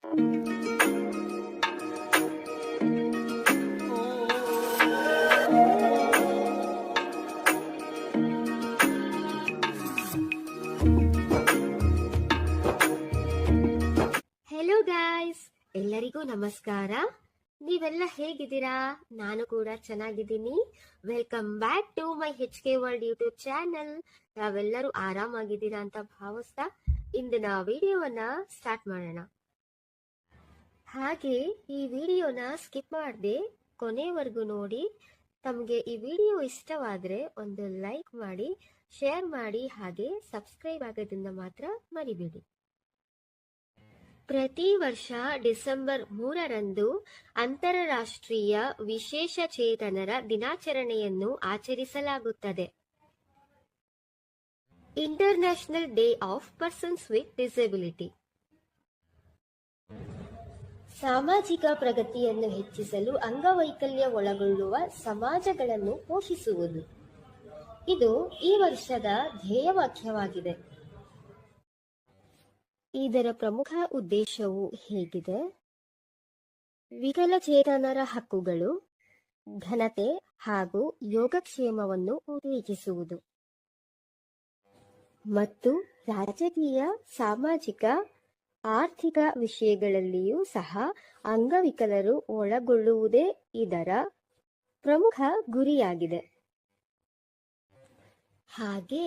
Hello guys, ಎಲ್ಲರಿಗೂ ನಮಸ್ಕಾರ. ನೀವೆಲ್ಲ ಹೇಗಿದ್ದೀರಾ? ನಾನು ಕೂಡ ಚೆನ್ನಾಗಿದ್ದೀನಿ. Welcome back to my HK world YouTube channel. ನಾವೆಲ್ಲರೂ ಆರಾಮಾಗಿದ್ದೀರಾ ಅಂತ ಭಾವಿಸ್ತಾ ಇಂದಿನ ವಿಡಿಯೋವನ್ನ ಸ್ಟಾರ್ಟ್ ಮಾಡೋಣ. ಹಾಗೆ ಈ ವಿಡಿಯೋನ ಸ್ಕಿಪ್ ಮಾಡದೆ ಕೊನೆವರೆಗೂ ನೋಡಿ. ತಮಗೆ ಈ ವಿಡಿಯೋ ಇಷ್ಟವಾದರೆ ಒಂದು ಲೈಕ್ ಮಾಡಿ, ಶೇರ್ ಮಾಡಿ, ಹಾಗೆ ಸಬ್ಸ್ಕ್ರೈಬ್ ಆಗೋದನ್ನ ಮಾತ್ರ ಮರಿಬೇಡಿ. ಪ್ರತಿ ವರ್ಷ ಡಿಸೆಂಬರ್ 3ರಂದು ಅಂತಾರಾಷ್ಟ್ರೀಯ ವಿಶೇಷ ಚೇತನರ ದಿನಾಚರಣೆಯನ್ನು ಆಚರಿಸಲಾಗುತ್ತದೆ. International day of persons with disability. ಸಾಮಾಜಿಕ ಪ್ರಗತಿಯನ್ನು ಹೆಚ್ಚಿಸಲು ಅಂಗವೈಕಲ್ಯ ಒಳಗೊಳ್ಳುವ ಸಮಾಜಗಳನ್ನು ಪೋಷಿಸುವುದು, ಇದು ಈ ವರ್ಷದ ಧ್ಯೇಯವಾಕ್ಯವಾಗಿದೆ. ಇದರ ಪ್ರಮುಖ ಉದ್ದೇಶವು ಹೇಗಿದೆ: ವಿಕಲಚೇತನರ ಹಕ್ಕುಗಳು, ಘನತೆ ಹಾಗೂ ಯೋಗಕ್ಷೇಮವನ್ನು ಉತ್ತೇಜಿಸುವುದು ಮತ್ತು ರಾಜಕೀಯ, ಸಾಮಾಜಿಕ, ಆರ್ಥಿಕ ವಿಷಯಗಳಲ್ಲಿಯೂ ಸಹ ಅಂಗವಿಕಲರು ಒಳಗೊಳ್ಳುವುದೇ ಇದರ ಪ್ರಮುಖ ಗುರಿಯಾಗಿದೆ. ಹಾಗೆ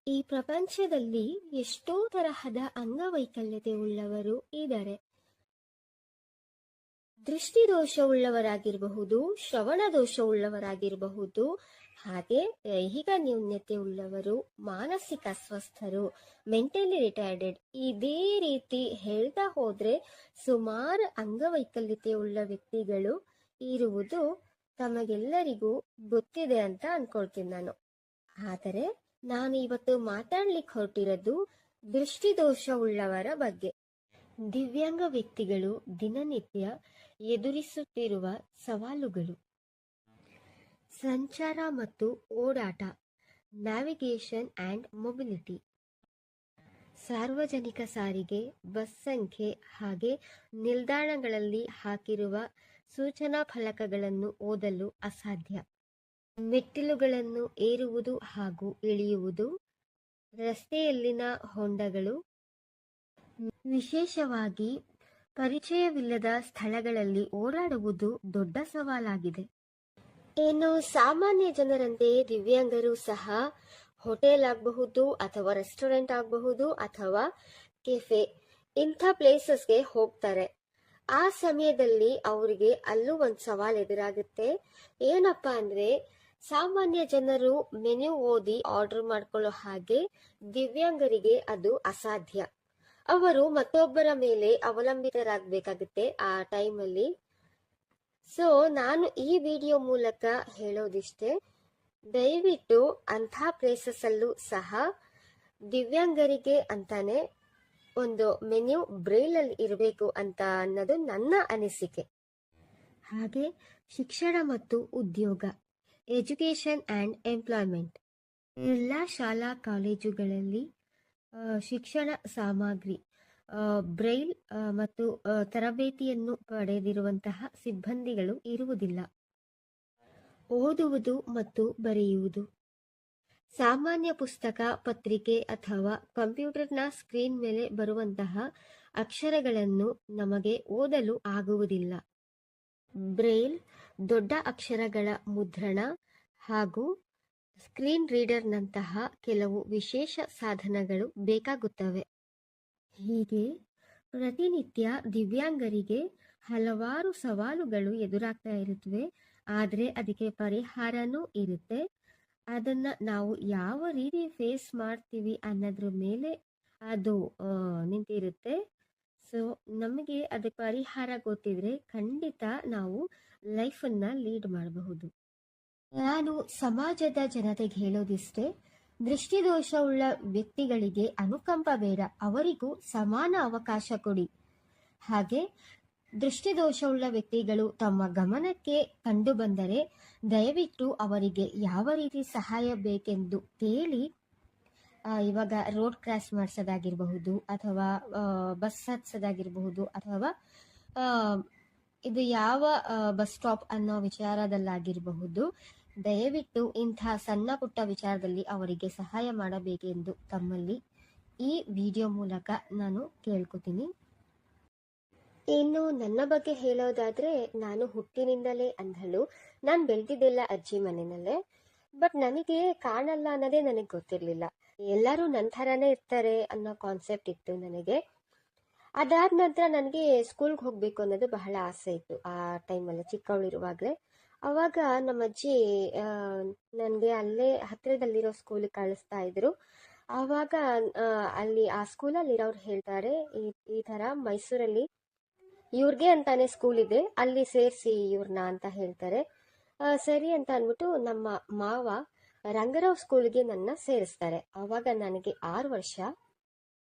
ಈ ಪ್ರಪಂಚದಲ್ಲಿ ಎಷ್ಟೋ ತರಹದ ಅಂಗವೈಕಲ್ಯತೆ ಉಳ್ಳವರು ಇದ್ದಾರೆ. ದೃಷ್ಟಿದೋಷವುಳ್ಳವರಾಗಿರಬಹುದು, ಶ್ರವಣ ದೋಷವುಳ್ಳವರಾಗಿರಬಹುದು, ಹಾಗೆ ದೈಹಿಕ ನ್ಯೂನ್ಯತೆ ಉಳ್ಳವರು, ಮಾನಸಿಕ ಅಸ್ವಸ್ಥರು, ಮೆಂಟಲಿ ರಿಟಾರ್ಡೆಡ್, ಇದೇ ರೀತಿ ಹೇಳ್ತಾ ಹೋದ್ರೆ ಸುಮಾರು ಅಂಗವೈಕಲ್ಯತೆ ಉಳ್ಳ ವ್ಯಕ್ತಿಗಳು ಇರುವುದು ತಮಗೆಲ್ಲರಿಗೂ ಗೊತ್ತಿದೆ ಅಂತ ಅನ್ಕೊಳ್ತೀನಿ ನಾನು. ಆದರೆ ನಾನು ಇವತ್ತು ಮಾತಾಡ್ಲಿಕ್ಕೆ ಹೊರಟಿರೋದು ದೃಷ್ಟಿದೋಷವುಳ್ಳವರ ಬಗ್ಗೆ. ದಿವ್ಯಾಂಗ ವ್ಯಕ್ತಿಗಳು ದಿನನಿತ್ಯ ಎದುರಿಸುತ್ತಿರುವ ಸವಾಲುಗಳು: ಸಂಚಾರ ಮತ್ತು ಓಡಾಟ, ನ್ಯಾವಿಗೇಷನ್ ಆ್ಯಂಡ್ ಮೊಬಿಲಿಟಿ, ಸಾರ್ವಜನಿಕ ಸಾರಿಗೆ, ಬಸ್ ಸಂಖ್ಯೆ, ಹಾಗೆ ನಿಲ್ದಾಣಗಳಲ್ಲಿ ಹಾಕಿರುವ ಸೂಚನಾ ಫಲಕಗಳನ್ನು ಓದಲು ಅಸಾಧ್ಯ, ಮೆಟ್ಟಿಲುಗಳನ್ನು ಏರುವುದು ಹಾಗೂ ಇಳಿಯುವುದು, ರಸ್ತೆಯಲ್ಲಿನ ಹೊಂಡಗಳು, ವಿಶೇಷವಾಗಿ ಪರಿಚಯವಿಲ್ಲದ ಸ್ಥಳಗಳಲ್ಲಿ ಓಡಾಡುವುದು ದೊಡ್ಡ ಸವಾಲಾಗಿದೆ. ಇನ್ನು ಸಾಮಾನ್ಯ ಜನರಂತೆ ದಿವ್ಯಾಂಗರು ಸಹ ಹೋಟೆಲ್ ಆಗಬಹುದು, ಅಥವಾ ರೆಸ್ಟೋರೆಂಟ್ ಆಗಬಹುದು, ಅಥವಾ ಕೆಫೆ, ಇಂಥ ಪ್ಲೇಸಸ್ಗೆ ಹೋಗ್ತಾರೆ. ಆ ಸಮಯದಲ್ಲಿ ಅವರಿಗೆ ಅಲ್ಲೂ ಒಂದು ಸವಾಲು ಎದುರಾಗುತ್ತೆ. ಏನಪ್ಪಾ ಅಂದ್ರೆ, ಸಾಮಾನ್ಯ ಜನರು ಮೆನ್ಯೂ ಓದಿ ಆರ್ಡರ್ ಮಾಡ್ಕೊಳ್ಳೋ ಹಾಗೆ ದಿವ್ಯಾಂಗರಿಗೆ ಅದು ಅಸಾಧ್ಯ. ಅವರು ಮತ್ತೊಬ್ಬರ ಮೇಲೆ ಅವಲಂಬಿತರಾಗಬೇಕಾಗುತ್ತೆ ಆ ಟೈಮಲ್ಲಿ. ಸೊ ನಾನು ಈ ವಿಡಿಯೋ ಮೂಲಕ ಹೇಳೋದಿಷ್ಟೇ, ದಯವಿಟ್ಟು ಅಂಥ ಪ್ಲೇಸಸ್ ಅಲ್ಲೂ ಸಹ ದಿವ್ಯಾಂಗರಿಗೆ ಅಂತಾನೆ ಒಂದು ಮೆನ್ಯೂ ಬ್ರೈಲ್ ಅಲ್ಲಿ ಇರಬೇಕು ಅಂತ ಅನ್ನೋದು ನನ್ನ ಅನಿಸಿಕೆ. ಹಾಗೆ ಶಿಕ್ಷಣ ಮತ್ತು ಉದ್ಯೋಗ, ಎಜುಕೇಷನ್ ಆ್ಯಂಡ್ ಎಂಪ್ಲಾಯ್ಮೆಂಟ್, ಎಲ್ಲ ಶಾಲಾ ಕಾಲೇಜುಗಳಲ್ಲಿ ಶಿಕ್ಷಣ ಸಾಮಗ್ರಿ, ಬ್ರೈಲ್ ಮತ್ತು ತರಬೇತಿಯನ್ನು ಪಡೆದಿರುವಂತಹ ಸಿಬ್ಬಂದಿಗಳು ಇರುವುದಿಲ್ಲ. ಓದುವುದು ಮತ್ತು ಬರೆಯುವುದು, ಸಾಮಾನ್ಯ ಪುಸ್ತಕ, ಪತ್ರಿಕೆ ಅಥವಾ ಕಂಪ್ಯೂಟರ್ನ ಸ್ಕ್ರೀನ್ ಮೇಲೆ ಬರುವಂತಹ ಅಕ್ಷರಗಳನ್ನು ನಮಗೆ ಓದಲು ಆಗುವುದಿಲ್ಲ. ಬ್ರೈಲ್, ದೊಡ್ಡ ಅಕ್ಷರಗಳ ಮುದ್ರಣ ಹಾಗೂ ಸ್ಕ್ರೀನ್ ರೀಡರ್ನಂತಹ ಕೆಲವು ವಿಶೇಷ ಸಾಧನಗಳು ಬೇಕಾಗುತ್ತವೆ. ಹೀಗೆ ಪ್ರತಿನಿತ್ಯ ದಿವ್ಯಾಂಗರಿಗೆ ಹಲವಾರು ಸವಾಲುಗಳು ಎದುರಾಗ್ತಾ ಇರುತ್ತವೆ. ಆದರೆ ಅದಕ್ಕೆ ಪರಿಹಾರನೂ ಇರುತ್ತೆ. ಅದನ್ನ ನಾವು ಯಾವ ರೀತಿ ಫೇಸ್ ಮಾಡ್ತೀವಿ ಅನ್ನೋದ್ರ ಮೇಲೆ ಅದು ನಿಂತಿರುತ್ತೆ. ಸೊ ನಮಗೆ ಅದಕ್ಕೆ ಪರಿಹಾರ ಗೊತ್ತಿದ್ರೆ ಖಂಡಿತ ನಾವು ಲೈಫನ್ನ ಲೀಡ್ ಮಾಡಬಹುದು. ನಾನು ಸಮಾಜದ ಜನತೆಗೆ ಹೇಳೋದಿಷ್ಟೇ, ದೃಷ್ಟಿದೋಷವುಳ್ಳ ವ್ಯಕ್ತಿಗಳಿಗೆ ಅನುಕಂಪ ಬೇಡ, ಅವರಿಗೂ ಸಮಾನ ಅವಕಾಶ ಕೊಡಿ. ಹಾಗೆ ದೃಷ್ಟಿದೋಷವುಳ್ಳ ವ್ಯಕ್ತಿಗಳು ತಮ್ಮ ಗಮನಕ್ಕೆ ಕಂಡು ಬಂದರೆ ದಯವಿಟ್ಟು ಅವರಿಗೆ ಯಾವ ರೀತಿ ಸಹಾಯ ಬೇಕೆಂದು ಕೇಳಿ ಇವಾಗ ರೋಡ್ ಕ್ರಾಸ್ ಮಾಡಿಸೋದಾಗಿರಬಹುದು, ಅಥವಾ ಬಸ್ ಹತ್ಸೋದಾಗಿರಬಹುದು, ಅಥವಾ ಆ, ಇದು ಯಾವ ಬಸ್ ಸ್ಟಾಪ್ ಅನ್ನೋ ವಿಚಾರದಲ್ಲಾಗಿರಬಹುದು, ದಯವಿಟ್ಟು ಇಂಥ ಸಣ್ಣ ಪುಟ್ಟ ವಿಚಾರದಲ್ಲಿ ಅವರಿಗೆ ಸಹಾಯ ಮಾಡಬೇಕೆಂದು ತಮ್ಮಲ್ಲಿ ಈ ವಿಡಿಯೋ ಮೂಲಕ ನಾನು ಕೇಳ್ಕೊತೀನಿ. ಇನ್ನು ನನ್ನ ಬಗ್ಗೆ ಹೇಳೋದಾದ್ರೆ, ನಾನು ಹುಟ್ಟಿನಿಂದಲೇ ಅಂಧಳು. ನಾನು ಬೆಳೆದಿದ್ದೆಲ್ಲ ಅಜ್ಜಿ ಮನೆಯಲ್ಲೇ. ಬಟ್ ನನಗೆ ಕಾಣಲ್ಲ ಅನ್ನೋದೇ ನನಗೆ ಗೊತ್ತಿರಲಿಲ್ಲ. ಎಲ್ಲರೂ ನನ್ನ ಥರನೇ ಇರ್ತಾರೆ ಅನ್ನೋ ಕಾನ್ಸೆಪ್ಟ್ ಇತ್ತು ನನಗೆ. ಅದಾದ ನಂತರ ನನಗೆ ಸ್ಕೂಲ್ಗೆ ಹೋಗಬೇಕು ಅನ್ನೋದು ಬಹಳ ಆಸೆ ಇತ್ತು ಆ ಟೈಮಲ್ಲಿ, ಚಿಕ್ಕವಳಿರುವಾಗಲೇ. ಅವಾಗ ನಮ್ಮ ಅಜ್ಜಿ ನನಗೆ ಅಲ್ಲೇ ಹತ್ತಿರದಲ್ಲಿರೋ ಸ್ಕೂಲಿಗೆ ಕಳಿಸ್ತಾ ಇದ್ರು. ಆವಾಗ ಅಲ್ಲಿ ಆ ಸ್ಕೂಲಲ್ಲಿರೋರು ಹೇಳ್ತಾರೆ, ಈ ಥರ ಮೈಸೂರಲ್ಲಿ ಇವ್ರಿಗೆ ಅಂತಾನೆ ಸ್ಕೂಲ್ ಇದೆ, ಅಲ್ಲಿ ಸೇರಿಸಿ ಇವ್ರನ್ನ ಅಂತ ಹೇಳ್ತಾರೆ. ಸರಿ ಅಂತ ಅಂದ್ಬಿಟ್ಟು ನಮ್ಮ ಮಾವ ರಂಗರಾವ್ ಸ್ಕೂಲ್ಗೆ ನನ್ನ ಸೇರಿಸ್ತಾರೆ. ಆವಾಗ ನನಗೆ 6 ವರ್ಷ.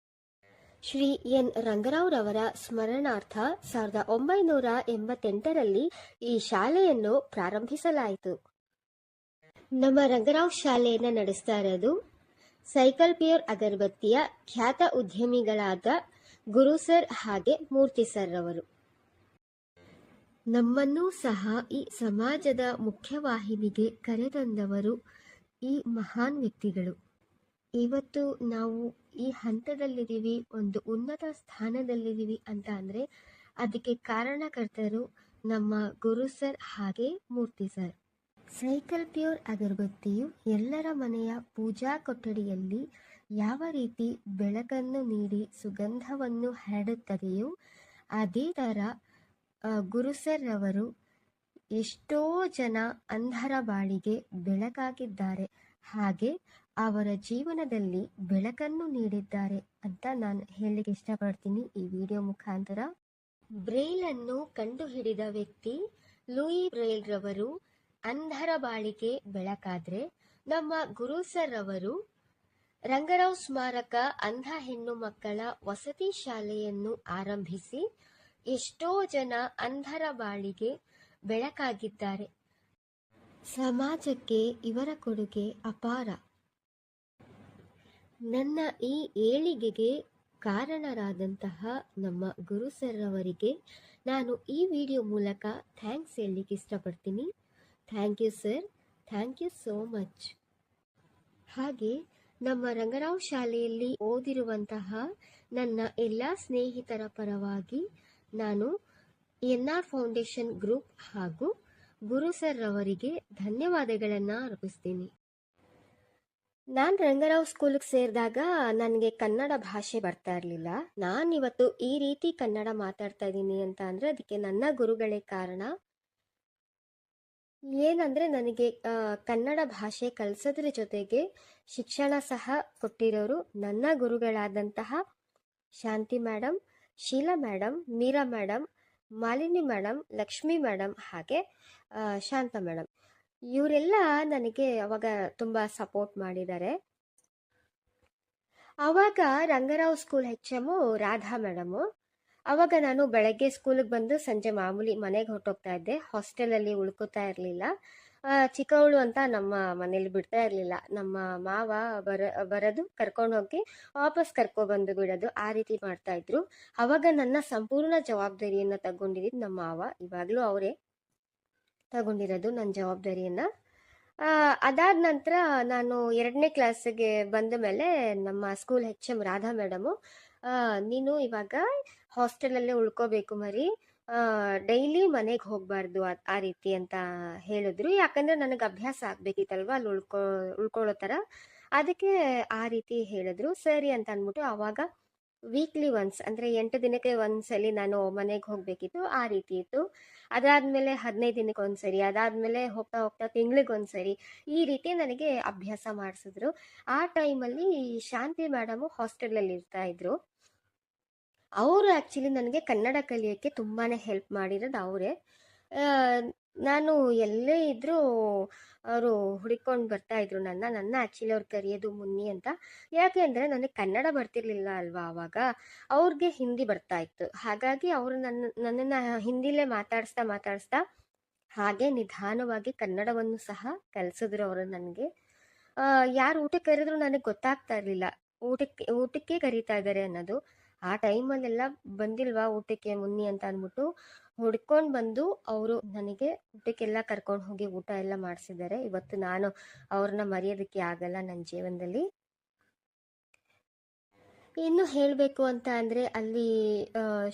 ಶ್ರೀ ಎನ್ ರಂಗರಾವ್ರವರ ಸ್ಮರಣಾರ್ಥ 1988ರಲ್ಲಿ ಈ ಶಾಲೆಯನ್ನು ಪ್ರಾರಂಭಿಸಲಾಯಿತು. ನಮ್ಮ ರಂಗರಾವ್ ಶಾಲೆಯನ್ನು ನಡೆಸ್ತಾ ಇರೋದು ಸೈಕಲ್ ಪ್ಯೂರ್ ಅಗರಬತ್ತಿಯ ಖ್ಯಾತ ಉದ್ಯಮಿಗಳಾದ ಗುರು ಸರ್ ಹಾಗೆ ಮೂರ್ತಿ ಸರ್ ಅವರು. ನಮ್ಮನ್ನೂ ಸಹ ಈ ಸಮಾಜದ ಮುಖ್ಯವಾಹಿನಿಗೆ ಕರೆತಂದವರು ಈ ಮಹಾನ್ ವ್ಯಕ್ತಿಗಳು. ಇವತ್ತು ನಾವು ಈ ಹಂತದಲ್ಲಿದ್ದೀವಿ, ಒಂದು ಉನ್ನತ ಸ್ಥಾನದಲ್ಲಿದ್ದೀವಿ ಅಂತ ಅಂದರೆ ಅದಕ್ಕೆ ಕಾರಣಕರ್ತರು ನಮ್ಮ ಗುರು ಸರ್ ಹಾಗೆ ಮೂರ್ತಿ ಸರ್. ಸೈಕಲ್ ಪ್ಯೂರ್ ಅಗರಬತ್ತಿಯು ಎಲ್ಲರ ಮನೆಯ ಪೂಜಾ ಕೊಠಡಿಯಲ್ಲಿ ಯಾವ ರೀತಿ ಬೆಳಕನ್ನು ನೀಡಿ ಸುಗಂಧವನ್ನು ಹರಡುತ್ತದೆಯೋ ಅದೇ ಥರ ಗುರು ಸರ್ ಅವರು ಎಷ್ಟೋ ಜನ ಅಂಧರ ಬಾಳಿಗೆ ಬೆಳಕಾಗಿದ್ದಾರೆ, ಹಾಗೆ ಅವರ ಜೀವನದಲ್ಲಿ ಬೆಳಕನ್ನು ನೀಡಿದ್ದಾರೆ ಅಂತ ನಾನು ಹೇಳಲಿಕ್ಕೆ ಇಷ್ಟಪಡ್ತೀನಿ ಈ ವಿಡಿಯೋ ಮುಖಾಂತರ. ಬ್ರೈಲನ್ನು ಕಂಡುಹಿಡಿದ ವ್ಯಕ್ತಿ ಲೂಯಿ ಬ್ರೈಲ್ ರವರು ಅಂಧರ ಬಾಳಿಗೆ ಬೆಳಕಾದ್ರೆ, ನಮ್ಮ ಗುರು ಸರ್ ಅವರು ರಂಗರಾವ್ ಸ್ಮಾರಕ ಅಂಧ ಹೆಣ್ಣು ಮಕ್ಕಳ ವಸತಿ ಶಾಲೆಯನ್ನು ಆರಂಭಿಸಿ ಎಷ್ಟೋ ಜನ ಅಂಧರ ಬಾಳಿಗೆ ಬೆಳಕಾಗಿದ್ದಾರೆ. ಸಮಾಜಕ್ಕೆ ಇವರ ಕೊಡುಗೆ ಅಪಾರ. ನನ್ನ ಈ ಏಳಿಗೆಗೆ ಕಾರಣರಾದಂತಹ ನಮ್ಮ ಗುರು ಸರ್ ಅವರಿಗೆ ನಾನು ಈ ವಿಡಿಯೋ ಮೂಲಕ ಥ್ಯಾಂಕ್ಸ್ ಹೇಳಲಿಕ್ಕೆ ಇಷ್ಟಪಡ್ತೀನಿ. Thank you sir, thank you so much. ಹಾಗೆ ನಮ್ಮ ರಂಗರಾವ್ ಶಾಲೆಯಲ್ಲಿ ಓದಿರುವಂತಹ ನನ್ನ ಎಲ್ಲ ಸ್ನೇಹಿತರ ಪರವಾಗಿ ನಾನು NR ಫೌಂಡೇಶನ್ ಗ್ರೂಪ್ ಹಾಗೂ ಗುರು ಸರ್ ಅವರಿಗೆ ಧನ್ಯವಾದಗಳನ್ನು ಅರ್ಪಿಸ್ತೀನಿ. ನಾನು ರಂಗರಾವ್ ಸ್ಕೂಲಿಗೆ ಸೇರಿದಾಗ ನನಗೆ ಕನ್ನಡ ಭಾಷೆ ಬರ್ತಾ ಇರಲಿಲ್ಲ. ನಾನಿವತ್ತು ಈ ರೀತಿ ಕನ್ನಡ ಮಾತಾಡ್ತಾ ಇದ್ದೀನಿ ಅಂತ ಅಂದರೆ ಅದಕ್ಕೆ ನನ್ನ ಗುರುಗಳೇ ಕಾರಣ. ಏನಂದರೆ ನನಗೆ ಕನ್ನಡ ಭಾಷೆ ಕಲಿಸೋದ್ರ ಜೊತೆಗೆ ಶಿಕ್ಷಣ ಸಹ ಕೊಟ್ಟಿರೋರು ನನ್ನ ಗುರುಗಳಾದಂತಹ Shanti madam, Sheela madam, Meera madam, Malini madam, Lakshmi madam ಹಾಗೆ ಶಾಂತ ಮೇಡಮ್. ಇವರೆಲ್ಲ ನನಗೆ ಅವಾಗ ತುಂಬ ಸಪೋರ್ಟ್ ಮಾಡಿದ್ದಾರೆ. ಆವಾಗ Ranga Rao school HM Radha madam. ಆವಾಗ ನಾನು ಬೆಳಗ್ಗೆ ಸ್ಕೂಲಿಗೆ ಬಂದು ಸಂಜೆ ಮಾಮೂಲಿ ಮನೆಗೆ ಹೊರಟೋಗ್ತಾ ಇದ್ದೆ. ಹಾಸ್ಟೆಲಲ್ಲಿ ಉಳ್ಕೋತಾ ಇರಲಿಲ್ಲ. ಚಿಕ್ಕವಳು ಅಂತ ನಮ್ಮ ಮನೇಲಿ ಬಿಡ್ತಾ ಇರಲಿಲ್ಲ. ನಮ್ಮ ಮಾವ ಬರೋದು ಕರ್ಕೊಂಡು ಹೋಗಿ ವಾಪಸ್ ಕರ್ಕೊಬಂದು ಬಿಡೋದು, ಆ ರೀತಿ ಮಾಡ್ತಾ ಇದ್ರು. ಆವಾಗ ನನ್ನ ಸಂಪೂರ್ಣ ಜವಾಬ್ದಾರಿಯನ್ನು ತಗೊಂಡಿದ್ದು ನಮ್ಮ ಮಾವ. ಇವಾಗಲೂ ಅವರೇ ತಗೊಂಡಿರೋದು ನನ್ನ ಜವಾಬ್ದಾರಿಯನ್ನು. ಅದಾದ ನಂತರ ನಾನು 2ನೇ ಕ್ಲಾಸಿಗೆ ಬಂದ ಮೇಲೆ ನಮ್ಮ ಸ್ಕೂಲ್ HM ರಾಧಾ ಮೇಡಮು, ನೀನು ಇವಾಗ ಹಾಸ್ಟೆಲಲ್ಲೇ ಉಳ್ಕೋಬೇಕು ಮರಿ, ಡೈಲಿ ಮನೆಗೆ ಹೋಗಬಾರ್ದು ಆ ರೀತಿ ಅಂತ ಹೇಳಿದ್ರು. ಯಾಕಂದರೆ ನನಗೆ ಅಭ್ಯಾಸ ಆಗಬೇಕಿತ್ತಲ್ವ ಅಲ್ಲಿ ಉಳ್ಕೊಳ್ಳೋ ಥರ, ಅದಕ್ಕೆ ಆ ರೀತಿ ಹೇಳಿದ್ರು. ಸರಿ ಅಂತ ಅಂದ್ಬಿಟ್ಟು ಆವಾಗ ವೀಕ್ಲಿ ಒನ್ಸ್ ಅಂದರೆ 8 ದಿನಕ್ಕೆ ಒಂದ್ಸಲಿ ನಾನು ಮನೆಗೆ ಹೋಗಬೇಕಿತ್ತು, ಆ ರೀತಿ ಇತ್ತು. ಅದಾದಮೇಲೆ 15 ದಿನಕ್ಕೆ ಒಂದ್ಸರಿ, ಅದಾದಮೇಲೆ ಹೋಗ್ತಾ ಹೋಗ್ತಾ ತಿಂಗಳಿಗೊಂದ್ಸರಿ, ಈ ರೀತಿ ನನಗೆ ಅಭ್ಯಾಸ ಮಾಡಿಸಿದ್ರು. ಆ ಟೈಮಲ್ಲಿ ಶಾಂತಿ ಮೇಡಮು ಹಾಸ್ಟೆಲಲ್ಲಿ ಇರ್ತಾ ಇದ್ರು. ಅವರು ಆ್ಯಕ್ಚುಲಿ ನನಗೆ ಕನ್ನಡ ಕಲಿಯೋಕ್ಕೆ ತುಂಬಾ ಹೆಲ್ಪ್ ಮಾಡಿರೋದು ಅವರೇ. ನಾನು ಎಲ್ಲೇ ಇದ್ದರೂ ಅವರು ಹುಡುಕೊಂಡು ಬರ್ತಾಯಿದ್ರು ನನ್ನ ಆ್ಯಕ್ಚುಲಿ ಅವ್ರು ಕರೆಯೋದು ಮುನ್ನಿ ಅಂತ. ಯಾಕೆ ಅಂದರೆ ನನಗೆ ಕನ್ನಡ ಬರ್ತಿರ್ಲಿಲ್ಲ ಅಲ್ವಾ ಆವಾಗ, ಅವ್ರಿಗೆ ಹಿಂದಿ ಬರ್ತಾಯಿತ್ತು. ಹಾಗಾಗಿ ಅವರು ನನ್ನನ್ನು ಹಿಂದಿಲೇ ಮಾತಾಡಿಸ್ತಾ ಹಾಗೆ ನಿಧಾನವಾಗಿ ಕನ್ನಡವನ್ನು ಸಹ ಕಲಿಸಿದ್ರು ಅವರು ನನಗೆ. ಯಾರು ಊಟಕ್ಕೆ ಕರೆದ್ರು ನನಗೆ ಗೊತ್ತಾಗ್ತಾ ಇರಲಿಲ್ಲ, ಊಟಕ್ಕೆ ಕರೀತಾ ಇದ್ದಾರೆ ಅನ್ನೋದು. ಆ ಟೈಮಲ್ಲೆಲ್ಲ ಬಂದಿಲ್ವಾ ಊಟಕ್ಕೆ ಮುನ್ನಿ ಅಂತ ಅಂದ್ಬಿಟ್ಟು ಹುಡ್ಕೊಂಡು ಬಂದು ಅವರು ನನಗೆ ಊಟಕ್ಕೆಲ್ಲ ಕರ್ಕೊಂಡು ಹೋಗಿ ಊಟ ಎಲ್ಲ ಮಾಡಿಸಿದ್ದಾರೆ. ಇವತ್ತು ನಾನು ಅವ್ರನ್ನ ಮರೆಯೋದಕ್ಕೆ ಆಗಲ್ಲ ನನ್ನ ಜೀವನದಲ್ಲಿ. ಇನ್ನು ಹೇಳಬೇಕು ಅಂತ ಅಂದರೆ ಅಲ್ಲಿ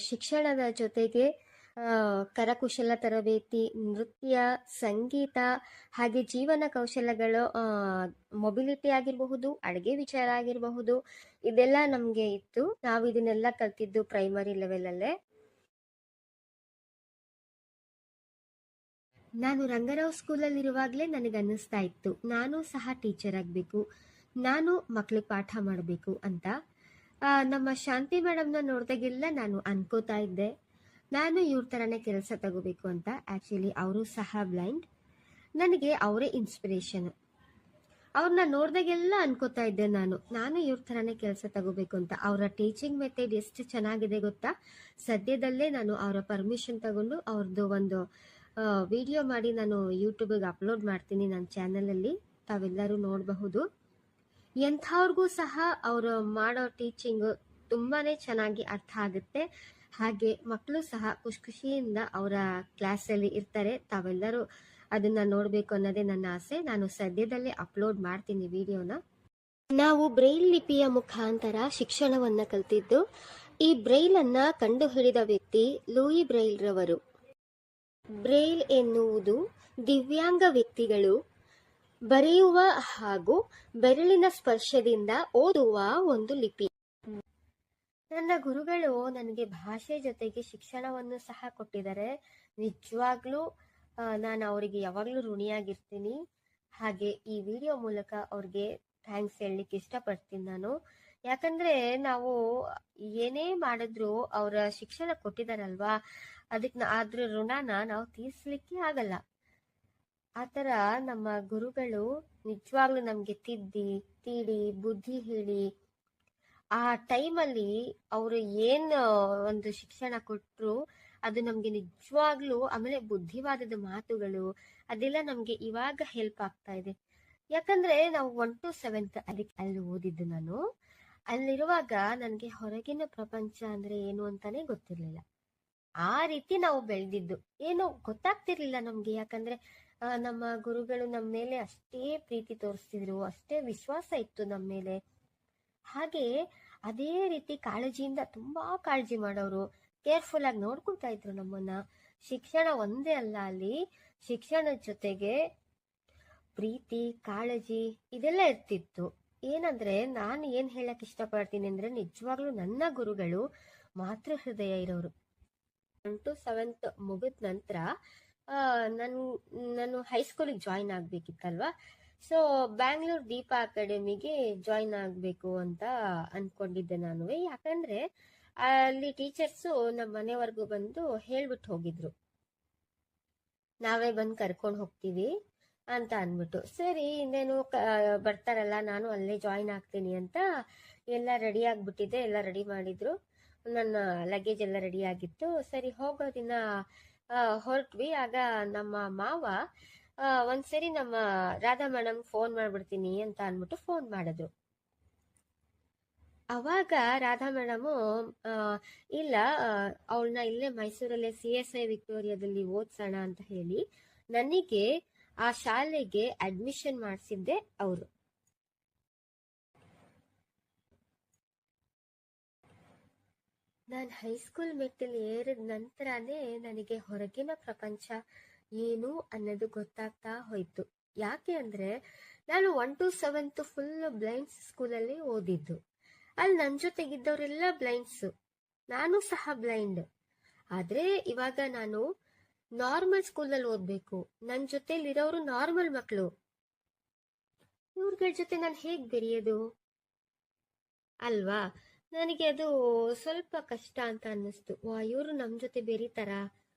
ಶಿಕ್ಷಣದ ಜೊತೆಗೆ ಕರಕುಶಲ ತರಬೇತಿ, ನೃತ್ಯ, ಸಂಗೀತ, ಹಾಗೆ ಜೀವನ ಕೌಶಲ್ಯಗಳು, ಮೊಬಿಲಿಟಿ ಆಗಿರಬಹುದು, ಅಡುಗೆ ವಿಚಾರ ಆಗಿರಬಹುದು, ಇದೆಲ್ಲ ನಮಗೆ ಇತ್ತು. ನಾವು ಇದನ್ನೆಲ್ಲ ಕಲ್ತಿದ್ದು ಪ್ರೈಮರಿ ಲೆವೆಲಲ್ಲೇ. ನಾನು ರಂಗರಾವ್ ಸ್ಕೂಲಲ್ಲಿರುವಾಗಲೇ ನನಗೆ ಅನ್ನಿಸ್ತಾ ಇತ್ತು, ನಾನು ಸಹ ಟೀಚರ್ ಆಗಬೇಕು, ನಾನು ಮಕ್ಳಿಗೆ ಪಾಠ ಮಾಡಬೇಕು ಅಂತ. ನಮ್ಮ ಶಾಂತಿ ಮೇಡಮ್ನ ನೋಡಿದಾಗೆಲ್ಲ ನಾನು ಅನ್ಕೋತಾ ಇದ್ದೆ, ನಾನು ಇವ್ರ ಥರನೇ ಕೆಲಸ ತಗೋಬೇಕು ಅಂತ. ಆ್ಯಕ್ಚುಲಿ ಅವರು ಸಹ ಬ್ಲೈಂಡ್. ನನಗೆ ಅವರೇ ಇನ್ಸ್ಪಿರೇಷನ್. ಅವ್ರನ್ನ ನೋಡಿದಾಗೆಲ್ಲ ಅನ್ಕೋತಾ ಇದ್ದೆ ನಾನು ಇವ್ರ ಥರನೇ ಕೆಲಸ ತಗೋಬೇಕು ಅಂತ. ಅವರ ಟೀಚಿಂಗ್ ಮೆಥಡ್ ಎಷ್ಟು ಚೆನ್ನಾಗಿದೆ ಗೊತ್ತಾ. ಸದ್ಯದಲ್ಲೇ ನಾನು ಅವರ ಪರ್ಮಿಷನ್ ತಗೊಂಡು ಅವ್ರದ್ದು ಒಂದು ವಿಡಿಯೋ ಮಾಡಿ ನಾನು ಯೂಟ್ಯೂಬಿಗೆ ಅಪ್ಲೋಡ್ ಮಾಡ್ತೀನಿ ನನ್ನ ಚಾನಲಲ್ಲಿ, ತಾವೆಲ್ಲರೂ ನೋಡಬಹುದು. ಎಂಥವ್ರಿಗೂ ಸಹ ಅವರು ಮಾಡೋ ಟೀಚಿಂಗು ತುಂಬಾ ಚೆನ್ನಾಗಿ ಅರ್ಥ ಆಗುತ್ತೆ. ಹಾಗೆ ಮಕ್ಕಳು ಸಹ ಖುಷಿಯಿಂದ ಅವರ ಕ್ಲಾಸಲ್ಲಿ ಇರ್ತಾರೆ. ತಾವೆಲ್ಲರೂ ಅದನ್ನು ನೋಡಬೇಕು ಅನ್ನೋದೇ ನನ್ನ ಆಸೆ. ನಾನು ಸದ್ಯದಲ್ಲೇ ಅಪ್ಲೋಡ್ ಮಾಡ್ತೀನಿ ವಿಡಿಯೋನ. ನಾವು ಬ್ರೈಲ್ ಲಿಪಿಯ ಮುಖಾಂತರ ಶಿಕ್ಷಣವನ್ನು ಕಲ್ತಿದ್ದು. ಈ ಬ್ರೈಲನ್ನು ಕಂಡುಹಿಡಿದ ವ್ಯಕ್ತಿ ಲೂಯಿ ಬ್ರೈಲ್ ರವರು. ಬ್ರೈಲ್ ಎನ್ನುವುದು ದಿವ್ಯಾಂಗ ವ್ಯಕ್ತಿಗಳು ಬರೆಯುವ ಹಾಗೂ ಬೆರಳಿನ ಸ್ಪರ್ಶದಿಂದ ಓದುವ ಒಂದು ಲಿಪಿ. ನನ್ನ ಗುರುಗಳು ನನಗೆ ಭಾಷೆ ಜೊತೆಗೆ ಶಿಕ್ಷಣವನ್ನು ಸಹ ಕೊಟ್ಟಿದ್ದಾರೆ. ನಿಜವಾಗ್ಲೂ ನಾನು ಅವರಿಗೆ ಯಾವಾಗಲೂ ಋಣಿಯಾಗಿರ್ತೀನಿ. ಹಾಗೆ ಈ ವಿಡಿಯೋ ಮೂಲಕ ಅವ್ರಿಗೆ ಥ್ಯಾಂಕ್ಸ್ ಹೇಳಲಿಕ್ಕೆ ಇಷ್ಟಪಡ್ತೀನಿ ನಾನು. ಯಾಕಂದರೆ ನಾವು ಏನೇ ಮಾಡಿದ್ರು ಅವರ ಶಿಕ್ಷಣ ಕೊಟ್ಟಿದ್ದಾರಲ್ವಾ, ಅದಕ್ಕೆ ಅದ್ರ ಋಣನ ನಾವು ತೀರಿಸಲಿಕ್ಕೆ ಆಗಲ್ಲ. ಆ ಥರ ನಮ್ಮ ಗುರುಗಳು ನಿಜವಾಗ್ಲೂ ನಮಗೆ ತೀಡಿ ಬುದ್ಧಿ ಹೇಳಿ ಆ ಟೈಮಲ್ಲಿ ಅವರು ಏನು ಒಂದು ಶಿಕ್ಷಣ ಕೊಟ್ಟರು ಅದು ನಮಗೆ ನಿಜವಾಗ್ಲೂ, ಆಮೇಲೆ ಬುದ್ಧಿವಾದದ ಮಾತುಗಳು ಅದೆಲ್ಲ ನಮಗೆ ಇವಾಗ ಹೆಲ್ಪ್ ಆಗ್ತಾ ಇದೆ. ಯಾಕಂದ್ರೆ ನಾವು 1 to 7th ಅಲ್ಲಿ ಓದಿದ್ದು ನಾನು. ಅಲ್ಲಿರುವಾಗ ನನಗೆ ಹೊರಗಿನ ಪ್ರಪಂಚ ಅಂದ್ರೆ ಏನು ಅಂತಾನೆ ಗೊತ್ತಿರಲಿಲ್ಲ. ಆ ರೀತಿ ನಾವು ಬೆಳೆದಿದ್ದು, ಏನೋ ಗೊತ್ತಾಗ್ತಿರ್ಲಿಲ್ಲ ನಮ್ಗೆ. ಯಾಕಂದ್ರೆ ನಮ್ಮ ಗುರುಗಳು ನಮ್ಮ ಮೇಲೆ ಅಷ್ಟೇ ಪ್ರೀತಿ ತೋರಿಸ್ತಿದ್ರು, ಅಷ್ಟೇ ವಿಶ್ವಾಸ ಇತ್ತು ನಮ್ಮ ಮೇಲೆ. ಹಾಗೆ ಅದೇ ರೀತಿ ಕಾಳಜಿಯಿಂದ ತುಂಬಾ ಕಾಳಜಿ ಮಾಡೋರು, ಕೇರ್ಫುಲ್ ಆಗಿ ನೋಡ್ಕೊಳ್ತಾ ಇದ್ರು ನಮ್ಮನ್ನ. ಶಿಕ್ಷಣ ಒಂದೇ ಅಲ್ಲ, ಅಲ್ಲಿ ಶಿಕ್ಷಣದ ಜೊತೆಗೆ ಪ್ರೀತಿ, ಕಾಳಜಿ ಇದೆಲ್ಲ ಇರ್ತಿತ್ತು. ಏನಂದ್ರೆ ನಾನು ಏನ್ ಹೇಳಕ್ ಇಷ್ಟಪಡ್ತೀನಿ ಅಂದ್ರೆ, ನಿಜವಾಗ್ಲೂ ನನ್ನ ಗುರುಗಳು ಮಾತೃ ಹೃದಯ ಇರೋರು. 1 to 7th ಮುಗಿದ ನಂತರ ನಾನು ಹೈಸ್ಕೂಲಿಗೆ ಜಾಯಿನ್ ಆಗ್ಬೇಕಿತ್ತಲ್ವಾ. ಸೊ ಬ್ಯಾಂಗ್ಳೂರ್ ದೀಪ ಅಕಾಡೆಮಿಗೆ ಜಾಯಿನ್ ಆಗಬೇಕು ಅಂತ ಅನ್ಕೊಂಡಿದ್ದೆ ನಾನು. ಯಾಕಂದ್ರೆ ಅಲ್ಲಿ ಟೀಚರ್ಸು ನಮ್ಮ ಮನೆವರೆಗೂ ಬಂದು ಹೇಳ್ಬಿಟ್ಟು ಹೋಗಿದ್ರು, ನಾವೇ ಬಂದು ಕರ್ಕೊಂಡು ಹೋಗ್ತೀವಿ ಅಂತ ಅಂದ್ಬಿಟ್ಟು. ಸರಿ, ಇನ್ನೇನು ಬರ್ತಾರಲ್ಲ, ನಾನು ಅಲ್ಲೇ ಜಾಯಿನ್ ಆಗ್ತೀನಿ ಅಂತ ಎಲ್ಲ ರೆಡಿ ಆಗ್ಬಿಟ್ಟಿದ್ದೆ. ಎಲ್ಲ ರೆಡಿ ಮಾಡಿದ್ರು, ನನ್ನ ಲಗೇಜ್ ಎಲ್ಲ ರೆಡಿ ಆಗಿತ್ತು. ಸರಿ, ಹೋಗೋ ದಿನ ಹೊರಟ್ವಿ. ಆಗ ನಮ್ಮ ಮಾವ ಒಂದ್ಸರಿ ನಮ್ಮ ರಾಧಾ ಮೇಡಮ್ ಫೋನ್ ಮಾಡ್ಬಿಡ್ತೀನಿ ಅಂತ ಅಂದ್ಬಿಟ್ಟು ಫೋನ್ ಮಾಡಿದ್ರು. ಅವಾಗ ರಾಧಾ ಮೇಡಮು ಇಲ್ಲ, ಅವಳನ್ನ ಇಲ್ಲೇ ಮೈಸೂರಲ್ಲೇ CSI ವಿಕ್ಟೋರಿಯಾದಲ್ಲಿ ಓದ್ಸೋಣ ಅಂತ ಹೇಳಿ ನನಗೆ ಆ ಶಾಲೆಗೆ ಅಡ್ಮಿಷನ್ ಮಾಡಿಸಿದ್ದೆ ಅವರು. ನಾನು ಹೈಸ್ಕೂಲ್ ಮೆಟ್ಟಲು ಏರಿದ ನಂತರನೇ ನನಗೆ ಹೊರಗಿನ ಪ್ರಪಂಚ ಏನು ಅನ್ನೋದು ಗೊತ್ತಾಗ್ತಾ ಹೋಯ್ತು. ಯಾಕೆ ಅಂದ್ರೆ ನಾನು 1 to 7th ಫುಲ್ ಬ್ಲೈಂಡ್ಸ್ ಸ್ಕೂಲಲ್ಲಿ ಓದಿದ್ದು. ಅಲ್ಲಿ ನನ್ನ ಜೊತೆಗಿದ್ದವರೆಲ್ಲ ಬ್ಲೈಂಡ್ಸು, ನಾನು ಸಹ ಬ್ಲೈಂಡ್. ಆದ್ರೆ ಇವಾಗ ನಾನು ನಾರ್ಮಲ್ ಸ್ಕೂಲಲ್ಲಿ ಓದ್ಬೇಕು, ನನ್ನ ಜೊತೆಲಿರೋರು ನಾರ್ಮಲ್ ಮಕ್ಕಳು. ಇವ್ರಗಳ ಜೊತೆ ನಾನು ಹೇಗ್ ಬೆರೆಯೋದು ಅಲ್ವಾ? ನನಗೆ ಅದು ಸ್ವಲ್ಪ ಕಷ್ಟ ಅಂತ ಅನ್ನಿಸ್ತು. ಇವರು ನಮ್ಮ ಜೊತೆ ಬೆರೀತಾರ,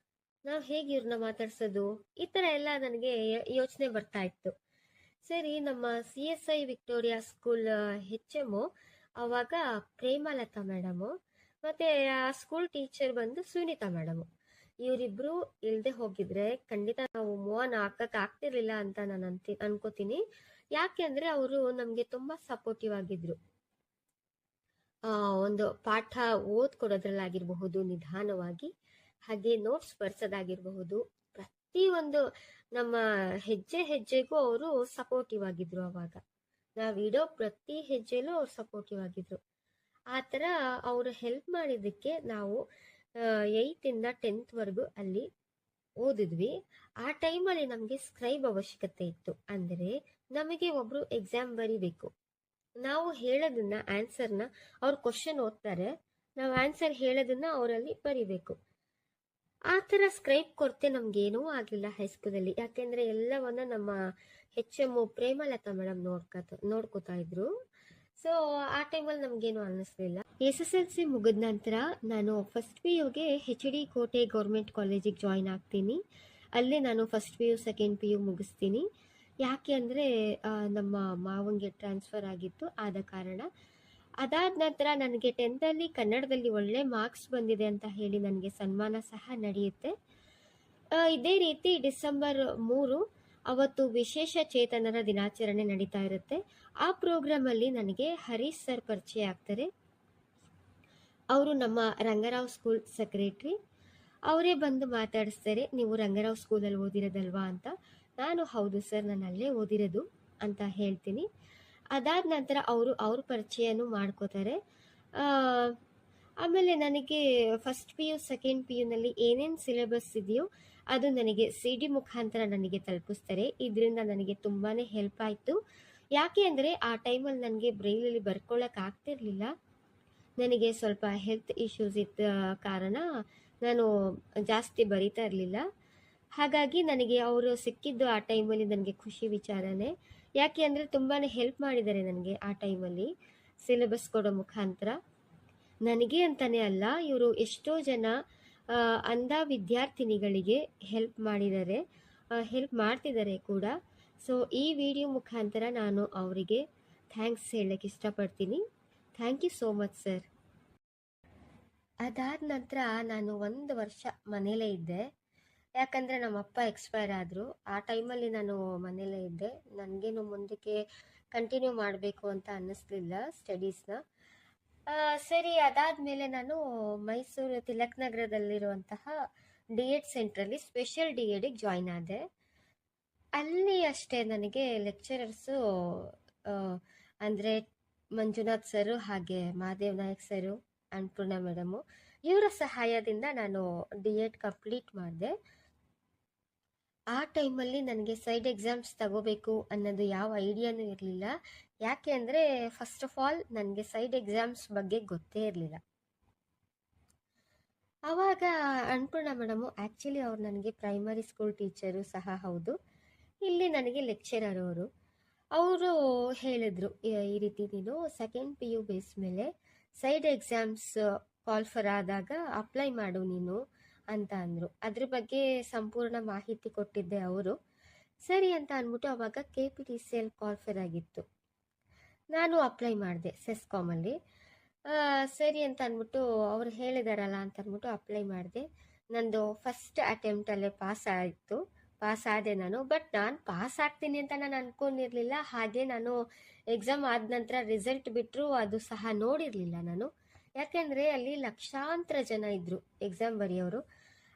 ನಾವು ಹೇಗೆ ಇವ್ರನ್ನ ಮಾತಾಡ್ಸೋದು, ಈ ಥರ ಎಲ್ಲ ನನಗೆ ಯೋಚನೆ ಬರ್ತಾ ಇತ್ತು. ಸರಿ, ನಮ್ಮ CSI ವಿಕ್ಟೋರಿಯಾ ಸ್ಕೂಲ್ HM ಅವಾಗ ಪ್ರೇಮಲತಾ ಮೇಡಮು, ಮತ್ತೆ ಆ ಸ್ಕೂಲ್ ಟೀಚರ್ ಬಂದು ಸುನೀತಾ ಮೇಡಮು. ಇವರಿಬ್ರು ಇಲ್ಲದೆ ಹೋಗಿದ್ರೆ ಖಂಡಿತ ನಾವು ಮೂವ್ ಆನ್ ಆಗ್ತಿರ್ಲಿಲ್ಲ ಅಂತ ನಾನು ಅನ್ಕೋತೀನಿ. ಯಾಕೆ ಅಂದರೆ ಅವರು ನಮಗೆ ತುಂಬ ಸಪೋರ್ಟಿವ್ ಆಗಿದ್ರು. ಒಂದು ಪಾಠ ಓದ್ಕೊಡೋದ್ರಲ್ಲಾಗಿರಬಹುದು ನಿಧಾನವಾಗಿ, ಹಾಗೆ ನೋಟ್ಸ್ ಬರ್ಸೋದಾಗಿರಬಹುದು, ಪ್ರತಿಯೊಂದು ನಮ್ಮ ಹೆಜ್ಜೆ ಹೆಜ್ಜೆಗೂ ಅವರು ಸಪೋರ್ಟಿವ್ ಆಗಿದ್ರು. ಅವಾಗ ನಾವಿಡೋ ಪ್ರತಿ ಹೆಜ್ಜೆಲೂ ಅವ್ರು ಸಪೋರ್ಟಿವ್ ಆಗಿದ್ರು. ಆ ಥರ ಅವರು ಹೆಲ್ಪ್ ಮಾಡಿದ್ದಕ್ಕೆ ನಾವು 8th 10th ಅಲ್ಲಿ ಓದಿದ್ವಿ. ಆ ಟೈಮಲ್ಲಿ ನಮಗೆ ಸ್ಕ್ರೈಬ್ ಅವಶ್ಯಕತೆ ಇತ್ತು. ಅಂದರೆ ನಮಗೆ ಒಬ್ಬರು ಎಕ್ಸಾಮ್ ಬರೀಬೇಕು. ನಾವು ಹೇಳೋದನ್ನ ಆನ್ಸರ್ನ ಅವ್ರು ಕ್ವಶನ್ ಓದ್ತಾರೆ, ನಾವು ಆನ್ಸರ್ ಹೇಳೋದನ್ನ ಅವರಲ್ಲಿ ಬರಿಬೇಕು. ಆ ಥರ ಸ್ಕ್ರೈಬ್ ಕೊರತೆ ನಮ್ಗೇನೂ ಆಗಲಿಲ್ಲ ಹೈಸ್ಕೂಲಲ್ಲಿ. ಯಾಕೆಂದರೆ ಎಲ್ಲವನ್ನ ನಮ್ಮ HM ಪ್ರೇಮಲತಾ ಮೇಡಮ್ ನೋಡ್ಕೋತಾ ಇದ್ರು. ಸೊ ಆ ಟೈಮಲ್ಲಿ ನಮಗೇನು ಅನ್ನಿಸ್ಲಿಲ್ಲ. SSLC ಮುಗಿದ ನಂತರ ನಾನು ಫಸ್ಟ್ PUಗೆ HD ಕೋಟೆ ಗೌರ್ಮೆಂಟ್ ಕಾಲೇಜಿಗೆ ಜಾಯ್ನ್ ಆಗ್ತೀನಿ. ಅಲ್ಲೇ ನಾನು ಫಸ್ಟ್ PU ಸೆಕೆಂಡ್ PU ಮುಗಿಸ್ತೀನಿ. ಯಾಕೆ ಅಂದರೆ ನಮ್ಮ ಮಾವಂಗೆ ಟ್ರಾನ್ಸ್ಫರ್ ಆಗಿತ್ತು, ಆದ ಕಾರಣ. ಅದಾದ ನಂತರ ನನಗೆ 10th ಕನ್ನಡದಲ್ಲಿ ಒಳ್ಳೆ ಮಾರ್ಕ್ಸ್ ಬಂದಿದೆ ಅಂತ ಹೇಳಿ ನನಗೆ ಸನ್ಮಾನ ಸಹ ನಡೆಯುತ್ತೆ. ಇದೇ ರೀತಿ ಡಿಸೆಂಬರ್ 3 ಅವತ್ತು ವಿಶೇಷ ಚೇತನರ ದಿನಾಚರಣೆ ನಡೀತಾ ಇರುತ್ತೆ. ಆ ಪ್ರೋಗ್ರಾಮಲ್ಲಿ ನನಗೆ ಹರೀಶ್ ಸರ್ ಪರಿಚಯ ಆಗ್ತಾರೆ. ಅವರು ನಮ್ಮ ರಂಗರಾವ್ ಸ್ಕೂಲ್ ಸೆಕ್ರೆಟ್ರಿ. ಅವರೇ ಬಂದು ಮಾತಾಡಿಸ್ತಾರೆ, ನೀವು ರಂಗರಾವ್ ಸ್ಕೂಲಲ್ಲಿ ಓದಿರೋದಲ್ವಾ ಅಂತ. ನಾನು ಹೌದು ಸರ್, ನಾನು ಅಲ್ಲೇ ಓದಿರೋದು ಅಂತ ಹೇಳ್ತೀನಿ. ಅದಾದ ನಂತರ ಅವ್ರ ಪರಿಚಯನೂ ಮಾಡ್ಕೋತಾರೆ. ಆಮೇಲೆ ನನಗೆ ಫಸ್ಟ್ PU ಸೆಕೆಂಡ್ PUನಲ್ಲಿ ಏನೇನು ಸಿಲೆಬಸ್ ಇದೆಯೋ ಅದು ನನಗೆ CD ಮುಖಾಂತರ ನನಗೆ ತಲುಪಿಸ್ತಾರೆ. ಇದರಿಂದ ನನಗೆ ತುಂಬಾ ಹೆಲ್ಪ್ ಆಯಿತು. ಯಾಕೆ ಅಂದರೆ ಆ ಟೈಮಲ್ಲಿ ನನಗೆ ಬ್ರೈಲಲ್ಲಿ ಬರ್ಕೊಳ್ಳೋಕೆ ಆಗ್ತಿರ್ಲಿಲ್ಲ. ನನಗೆ ಸ್ವಲ್ಪ ಹೆಲ್ತ್ ಇಶ್ಯೂಸ್ ಇದ್ದ ಕಾರಣ ನಾನು ಜಾಸ್ತಿ ಬರಿತಾ ಇರಲಿಲ್ಲ. ಹಾಗಾಗಿ ನನಗೆ ಅವರು ಸಿಕ್ಕಿದ್ದು ಆ ಟೈಮಲ್ಲಿ ನನಗೆ ಖುಷಿ ವಿಚಾರನೇ. ಯಾಕೆ ಅಂದರೆ ತುಂಬಾ ಹೆಲ್ಪ್ ಮಾಡಿದ್ದಾರೆ ನನಗೆ ಆ ಟೈಮಲ್ಲಿ ಸಿಲೆಬಸ್ ಕೊಡೋ ಮುಖಾಂತರ. ನನಗೆ ಅಂತಲೇ ಅಲ್ಲ, ಇವರು ಎಷ್ಟೋ ಜನ ಅಂಧ ವಿದ್ಯಾರ್ಥಿನಿಗಳಿಗೆ ಹೆಲ್ಪ್ ಮಾಡಿದ್ದಾರೆ, ಹೆಲ್ಪ್ ಮಾಡ್ತಿದ್ದಾರೆ ಕೂಡ. ಸೊ ಈ ವಿಡಿಯೋ ಮುಖಾಂತರ ನಾನು ಅವರಿಗೆ ಥ್ಯಾಂಕ್ಸ್ ಹೇಳೋಕ್ಕೆ ಇಷ್ಟಪಡ್ತೀನಿ. Thank you so much sir. ಅದಾದ ನಂತರ ನಾನು 1 ವರ್ಷ ಮನೇಲೇ ಇದ್ದೆ. ಯಾಕಂದರೆ ನಮ್ಮಪ್ಪ ಎಕ್ಸ್ಪೈರ್ ಆದರು. ಆ ಟೈಮಲ್ಲಿ ನಾನು ಮನೇಲೇ ಇದ್ದೆ. ನನಗೇನು ಮುಂದಕ್ಕೆ ಕಂಟಿನ್ಯೂ ಮಾಡಬೇಕು ಅಂತ ಅನ್ನಿಸ್ಲಿಲ್ಲ ಸ್ಟಡೀಸ್ನ. ಸರಿ, ಅದಾದಮೇಲೆ ನಾನು ಮೈಸೂರು ತಿಲಕ್ ನಗರದಲ್ಲಿರುವಂತಹ D.Ed ಸೆಂಟ್ರಲ್ಲಿ ಸ್ಪೆಷಲ್ D.Edಗೆ ಜಾಯ್ನ್ ಆದೆ. ಅಲ್ಲಿ ಅಷ್ಟೇ ನನಗೆ ಲೆಕ್ಚರರ್ಸು ಅಂದರೆ ಮಂಜುನಾಥ್ ಸರು ಹಾಗೆ ಮಹಾದೇವ್ ನಾಯಕ್ ಸರು, ಅನ್ನಪೂರ್ಣ ಮೇಡಮು, ಇವರ ಸಹಾಯದಿಂದ ನಾನು D.Ed ಕಂಪ್ಲೀಟ್ ಮಾಡಿದೆ. ಆ ಟೈಮಲ್ಲಿ ನನಗೆ ಸೈಡ್ ಎಕ್ಸಾಮ್ಸ್ ತಗೋಬೇಕು ಅನ್ನೋದು ಯಾವ ಐಡಿಯಾನೂ ಇರಲಿಲ್ಲ. ಯಾಕೆ ಅಂದರೆ ಫಸ್ಟ್ ಆಫ್ ಆಲ್ ನನಗೆ ಸೈಡ್ ಎಕ್ಸಾಮ್ಸ್ ಬಗ್ಗೆ ಗೊತ್ತೇ ಇರಲಿಲ್ಲ. ಆವಾಗ ಅನ್ನಪೂರ್ಣ ಮೇಡಮು ಆ್ಯಕ್ಚುಲಿ ಅವ್ರು ನನಗೆ ಪ್ರೈಮರಿ ಸ್ಕೂಲ್ ಟೀಚರು ಸಹ ಹೌದು. ಇಲ್ಲಿ ನನಗೆ ಲೆಕ್ಚರರ್ ಅವರು ಹೇಳಿದ್ರು, ಈ ರೀತಿ ನೀನು ಸೆಕೆಂಡ್ PU ಬೇಸ್ ಮೇಲೆ ಸೈಡ್ ಎಕ್ಸಾಮ್ಸ್ ಕಾಲ್ಫರ್ ಆದಾಗ ಅಪ್ಲೈ ಮಾಡು ನೀನು ಅಂತ ಅಂದರು. ಅದ್ರ ಬಗ್ಗೆ ಸಂಪೂರ್ಣ ಮಾಹಿತಿ ಕೊಟ್ಟಿದ್ದೆ ಅವರು. ಸರಿ ಅಂತ ಅಂದ್ಬಿಟ್ಟು ಅವಾಗ KPTCL ಕಾಲ್ಫರ್ ಆಗಿತ್ತು. ನಾನು ಅಪ್ಲೈ ಮಾಡಿದೆ ಸೆಸ್ಕಾಮಲ್ಲಿ. ಸರಿ ಅಂತ ಅಂದ್ಬಿಟ್ಟು ಅವ್ರು ಹೇಳಿದಾರಲ್ಲ ಅಂತ ಅಂದ್ಬಿಟ್ಟು ಅಪ್ಲೈ ಮಾಡಿದೆ. ನಂದು ಫಸ್ಟ್ ಅಟೆಂಪ್ಟಲ್ಲೇ ಪಾಸ್ ಆದೆ ನಾನು. ಬಟ್ ನಾನು ಪಾಸ್ ಆಗ್ತೀನಿ ಅಂತ ನಾನು ಅಂದ್ಕೊಂಡಿರಲಿಲ್ಲ. ಹಾಗೆ ನಾನು ಎಕ್ಸಾಮ್ ಆದ ನಂತರ ರಿಸಲ್ಟ್ ಬಿಟ್ಟರು ಅದು ಸಹ ನೋಡಿರಲಿಲ್ಲ ನಾನು. ಯಾಕೆಂದರೆ ಅಲ್ಲಿ ಲಕ್ಷಾಂತರ ಜನ ಇದ್ದರು ಎಕ್ಸಾಮ್ ಬರೆಯೋರು.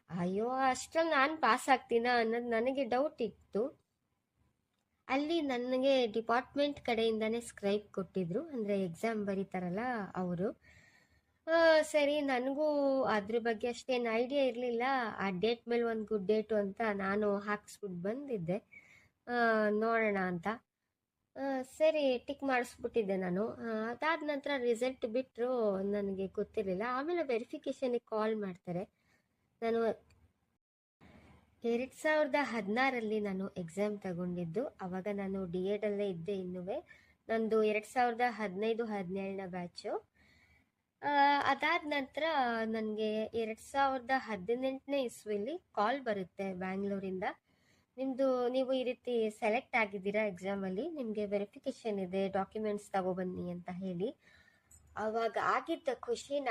ಅಯ್ಯೋ, ಅಷ್ಟರಲ್ಲಿ ನಾನು ಪಾಸ್ ಆಗ್ತೀನಾ ಅನ್ನೋದು ನನಗೆ ಡೌಟ್ ಇತ್ತು. ಅಲ್ಲಿ ನನಗೆ ಡಿಪಾರ್ಟ್ಮೆಂಟ್ ಕಡೆಯಿಂದನೇ ಸ್ಕ್ರೈಬ್ ಕೊಟ್ಟಿದ್ರು, ಅಂದರೆ ಎಕ್ಸಾಮ್ ಬರೀತಾರಲ್ಲ ಅವರು. ಸರಿ, ನನಗೂ ಅದ್ರ ಬಗ್ಗೆ ಅಷ್ಟೇನು ಐಡಿಯಾ ಇರಲಿಲ್ಲ. ಆ ಡೇಟ್ ಮೇಲೆ ಒಂದು ಗುಡ್ ಡೇಟು ಅಂತ ನಾನು ಹಾಕಿಸ್ಬಿಟ್ಟು ಬಂದಿದ್ದೆ, ನೋಡೋಣ ಅಂತ. ಸರಿ, ಟಿಕ್ ಮಾಡಿಸ್ಬಿಟ್ಟಿದ್ದೆ ನಾನು. ಅದಾದ ನಂತರ ರಿಸಲ್ಟ್ ಬಿಟ್ಟರು ನನಗೆ ಗೊತ್ತಿರಲಿಲ್ಲ. ಆಮೇಲೆ ವೆರಿಫಿಕೇಷನಿಗೆ ಕಾಲ್ ಮಾಡ್ತಾರೆ. ನಾನು 2016ರಲ್ಲಿ ನಾನು ಎಕ್ಸಾಮ್ ತಗೊಂಡಿದ್ದು. ಆವಾಗ ನಾನು D.Edಲ್ಲೇ ಇದ್ದೆ ಇನ್ನೂ. ನಂದು 2015-17ನೇ ಬ್ಯಾಚು. ಅದಾದ ನಂತರ ನನಗೆ 2018ನೇ ಇಸ್ವಿಲಿ ಕಾಲ್ ಬರುತ್ತೆ ಬ್ಯಾಂಗ್ಳೂರಿಂದ, ನೀವು ಈ ರೀತಿ ಸೆಲೆಕ್ಟ್ ಆಗಿದ್ದೀರಾ ಎಕ್ಸಾಮಲ್ಲಿ, ನಿಮಗೆ ವೆರಿಫಿಕೇಷನ್ ಇದೆ, ಡಾಕ್ಯುಮೆಂಟ್ಸ್ ತಗೊಬನ್ನಿ ಅಂತ ಹೇಳಿ. ಆವಾಗ ಆಗಿದ್ದ ಖುಷಿನ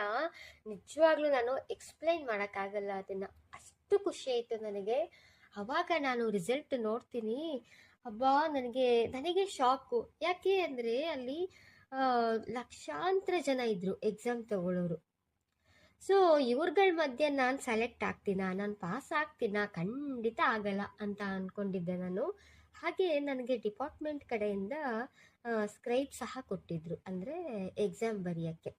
ನಿಜವಾಗ್ಲೂ ನಾನು ಎಕ್ಸ್ಪ್ಲೈನ್ ಮಾಡೋಕ್ಕಾಗಲ್ಲ. ಅದನ್ನು ಅಷ್ಟು ಖುಷಿ ಆಯಿತು ನನಗೆ. ಆವಾಗ ನಾನು ರಿಸಲ್ಟ್ ನೋಡ್ತೀನಿ, ಅಬ್ಬಾ ನನಗೆ ನನಗೆ ಶಾಕು. ಯಾಕೆ ಅಂದ್ರೆ ಅಲ್ಲಿ ಲಕ್ಷಾಂತರ ಜನ ಇದ್ರು ಎಕ್ಸಾಮ್ ತಗೊಳ್ಳೋರು. ಸೊ ಇವ್ರಗಳ ಮಧ್ಯೆ ನಾನು ಸೆಲೆಕ್ಟ್ ಆಗ್ತೀನಾ, ನಾನು ಪಾಸ್ ಆಗ್ತೀನಾ? ಖಂಡಿತ ಆಗಲ್ಲ ಅಂತ ಅನ್ಕೊಂಡಿದ್ದೆ ನಾನು. ಹಾಗೆ ನನಗೆ ಡಿಪಾರ್ಟ್ಮೆಂಟ್ ಕಡೆಯಿಂದ ಸ್ಕ್ರೈಬ್ ಸಹ ಕೊಟ್ಟಿದ್ರು, ಅಂದರೆ ಎಕ್ಸಾಮ್ ಬರೆಯೋಕ್ಕೆ.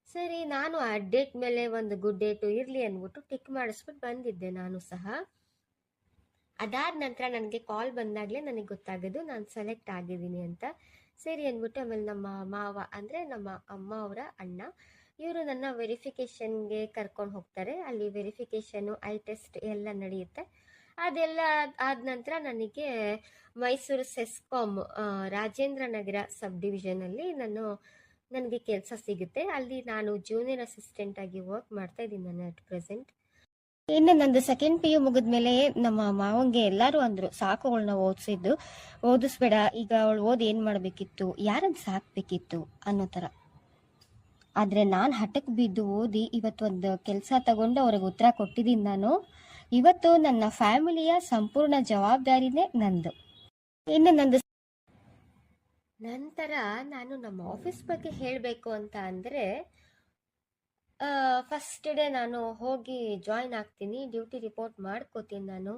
ಸರಿ, ನಾನು ಆ ಡೇಟ್ ಮೇಲೆ ಒಂದು ಗುಡ್ ಡೇಟು ಇರಲಿ ಅಂದ್ಬಿಟ್ಟು ಟಿಕ್ ಮಾಡಿಸ್ಬಿಟ್ಟು ಬಂದಿದ್ದೆ ನಾನು ಸಹ. ಅದಾದ ನಂತರ ನನಗೆ ಕಾಲ್ ಬಂದಾಗಲೇ ನನಗೆ ಗೊತ್ತಾಗೋದು ನಾನು ಸೆಲೆಕ್ಟ್ ಆಗಿದ್ದೀನಿ ಅಂತ. ಸರಿ ಅಂದ್ಬಿಟ್ಟು ಆಮೇಲೆ ನಮ್ಮ ಮಾವ, ಅಂದರೆ ನಮ್ಮ ಅಮ್ಮ ಅವರ ಅಣ್ಣ, ಇವರು ನನ್ನ ವೆರಿಫಿಕೇಷನ್ಗೆ ಕರ್ಕೊಂಡು ಹೋಗ್ತಾರೆ. ಅಲ್ಲಿ ವೆರಿಫಿಕೇಷನು, ಐ ಟೆಸ್ಟ್ ಎಲ್ಲ ನಡೆಯುತ್ತೆ. ಅದೆಲ್ಲ ಆದ ನಂತರ ನನಗೆ ಮೈಸೂರು ಸೆಸ್ಕಾಮ್ ರಾಜೇಂದ್ರ ನಗರ ಸಬ್ ಡಿವಿಷನಲ್ಲಿ ನನಗೆ ಕೆಲಸ ಸಿಗುತ್ತೆ. ಅಲ್ಲಿ ನಾನು ಜೂನಿಯರ್ ಅಸಿಸ್ಟೆಂಟ್ ಆಗಿ ವರ್ಕ್ ಮಾಡ್ತಾ ಇದ್ದೀನಿ ನಾನು ಅಟ್ ಪ್ರೆಸೆಂಟ್. ಇನ್ನು ನಂದು ಸೆಕೆಂಡ್ PU ಮುಗಿದ್ಮೇಲೆ ನಮ್ಮ ಮಾವಂಗೆ ಎಲ್ಲರೂ ಅಂದ್ರು, ಸಾಕು ಅವಳನ್ನ ಓದಿಸ್ಬೇಡ, ಈಗ ಅವಳು ಓದಿ ಏನು ಮಾಡಬೇಕಿತ್ತು, ಯಾರನ್ನು ಸಾಕ್ಬೇಕಿತ್ತು ಅನ್ನೋ ಥರ. ಆದರೆ ನಾನು ಹಠಕ್ಕೆ ಬಿದ್ದು ಓದಿ ಇವತ್ತೊಂದು ಕೆಲಸ ತಗೊಂಡು ಅವ್ರಿಗೆ ಉತ್ತರ ಕೊಟ್ಟಿದ್ದೀನಿ ನಾನು. ಇವತ್ತು ನನ್ನ ಫ್ಯಾಮಿಲಿಯ ಸಂಪೂರ್ಣ ಜವಾಬ್ದಾರಿನೇ ನಂದು. ಇನ್ನು ನಂದು ನಂತರ ನಾನು ನಮ್ಮ ಆಫೀಸ್ ಬಗ್ಗೆ ಹೇಳಬೇಕು ಅಂತ ಅಂದರೆ, ಫಸ್ಟ್ ಡೇ ನಾನು ಹೋಗಿ ಜಾಯ್ನ್ ಆಗ್ತೀನಿ, ಡ್ಯೂಟಿ ರಿಪೋರ್ಟ್ ಮಾಡ್ಕೋತೀನಿ ನಾನು.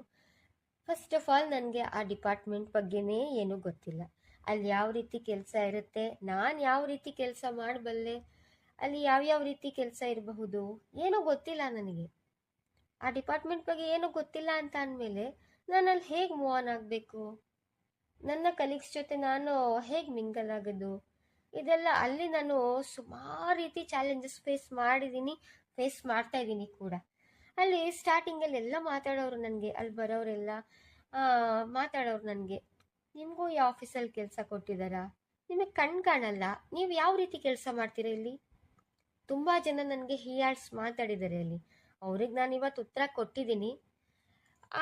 ಫಸ್ಟ್ ಆಫ್ ಆಲ್ ನನಗೆ ಆ ಡಿಪಾರ್ಟ್ಮೆಂಟ್ ಬಗ್ಗೆನೇ ಏನೂ ಗೊತ್ತಿಲ್ಲ. ಅಲ್ಲಿ ಯಾವ ರೀತಿ ಕೆಲಸ ಇರುತ್ತೆ, ನಾನು ಯಾವ ರೀತಿ ಕೆಲಸ ಮಾಡಬಲ್ಲೆ, ಅಲ್ಲಿ ಯಾವ್ಯಾವ ರೀತಿ ಕೆಲಸ ಇರಬಹುದು, ಏನೂ ಗೊತ್ತಿಲ್ಲ ನನಗೆ. ಆ ಡಿಪಾರ್ಟ್ಮೆಂಟ್ ಬಗ್ಗೆ ಏನೂ ಗೊತ್ತಿಲ್ಲ ಅಂತ ಅಂದಮೇಲೆ ನಾನು ಅಲ್ಲಿ ಹೇಗೆ ಮೂವ್ ಆನ್ ಆಗಬೇಕು, ನನ್ನ ಕಲೀಗ್ಸ್ ಜೊತೆ ನಾನು ಹೇಗೆ ಮಿಂಗಲ್ ಆಗೋದು, ಇದೆಲ್ಲ ಅಲ್ಲಿ ನಾನು ಸುಮಾರು ರೀತಿ ಚಾಲೆಂಜಸ್ ಫೇಸ್ ಮಾಡ್ತಾ ಇದ್ದೀನಿ ಕೂಡ. ಅಲ್ಲಿ ಸ್ಟಾರ್ಟಿಂಗಲ್ಲಿ ಎಲ್ಲ ಮಾತಾಡೋರು ನನಗೆ, ಅಲ್ಲಿ ಬರೋರೆಲ್ಲ ಮಾತಾಡೋರು ನನಗೆ, ನಿಮಗೂ ಈ ಆಫೀಸಲ್ಲಿ ಕೆಲಸ ಕೊಟ್ಟಿದ್ದಾರಾ, ನಿಮಗೆ ಕಣ್ ಕಾಣಲ್ಲ, ನೀವು ಯಾವ ರೀತಿ ಕೆಲಸ ಮಾಡ್ತೀರಾ ಇಲ್ಲಿ? ತುಂಬ ಜನ ನನಗೆ ಹೀಯಾಳ್ಸ್ ಮಾತಾಡಿದ್ದಾರೆ ಅಲ್ಲಿ. ಅವ್ರಿಗೆ ನಾನು ಇವತ್ತು ಉತ್ತರ ಕೊಟ್ಟಿದ್ದೀನಿ.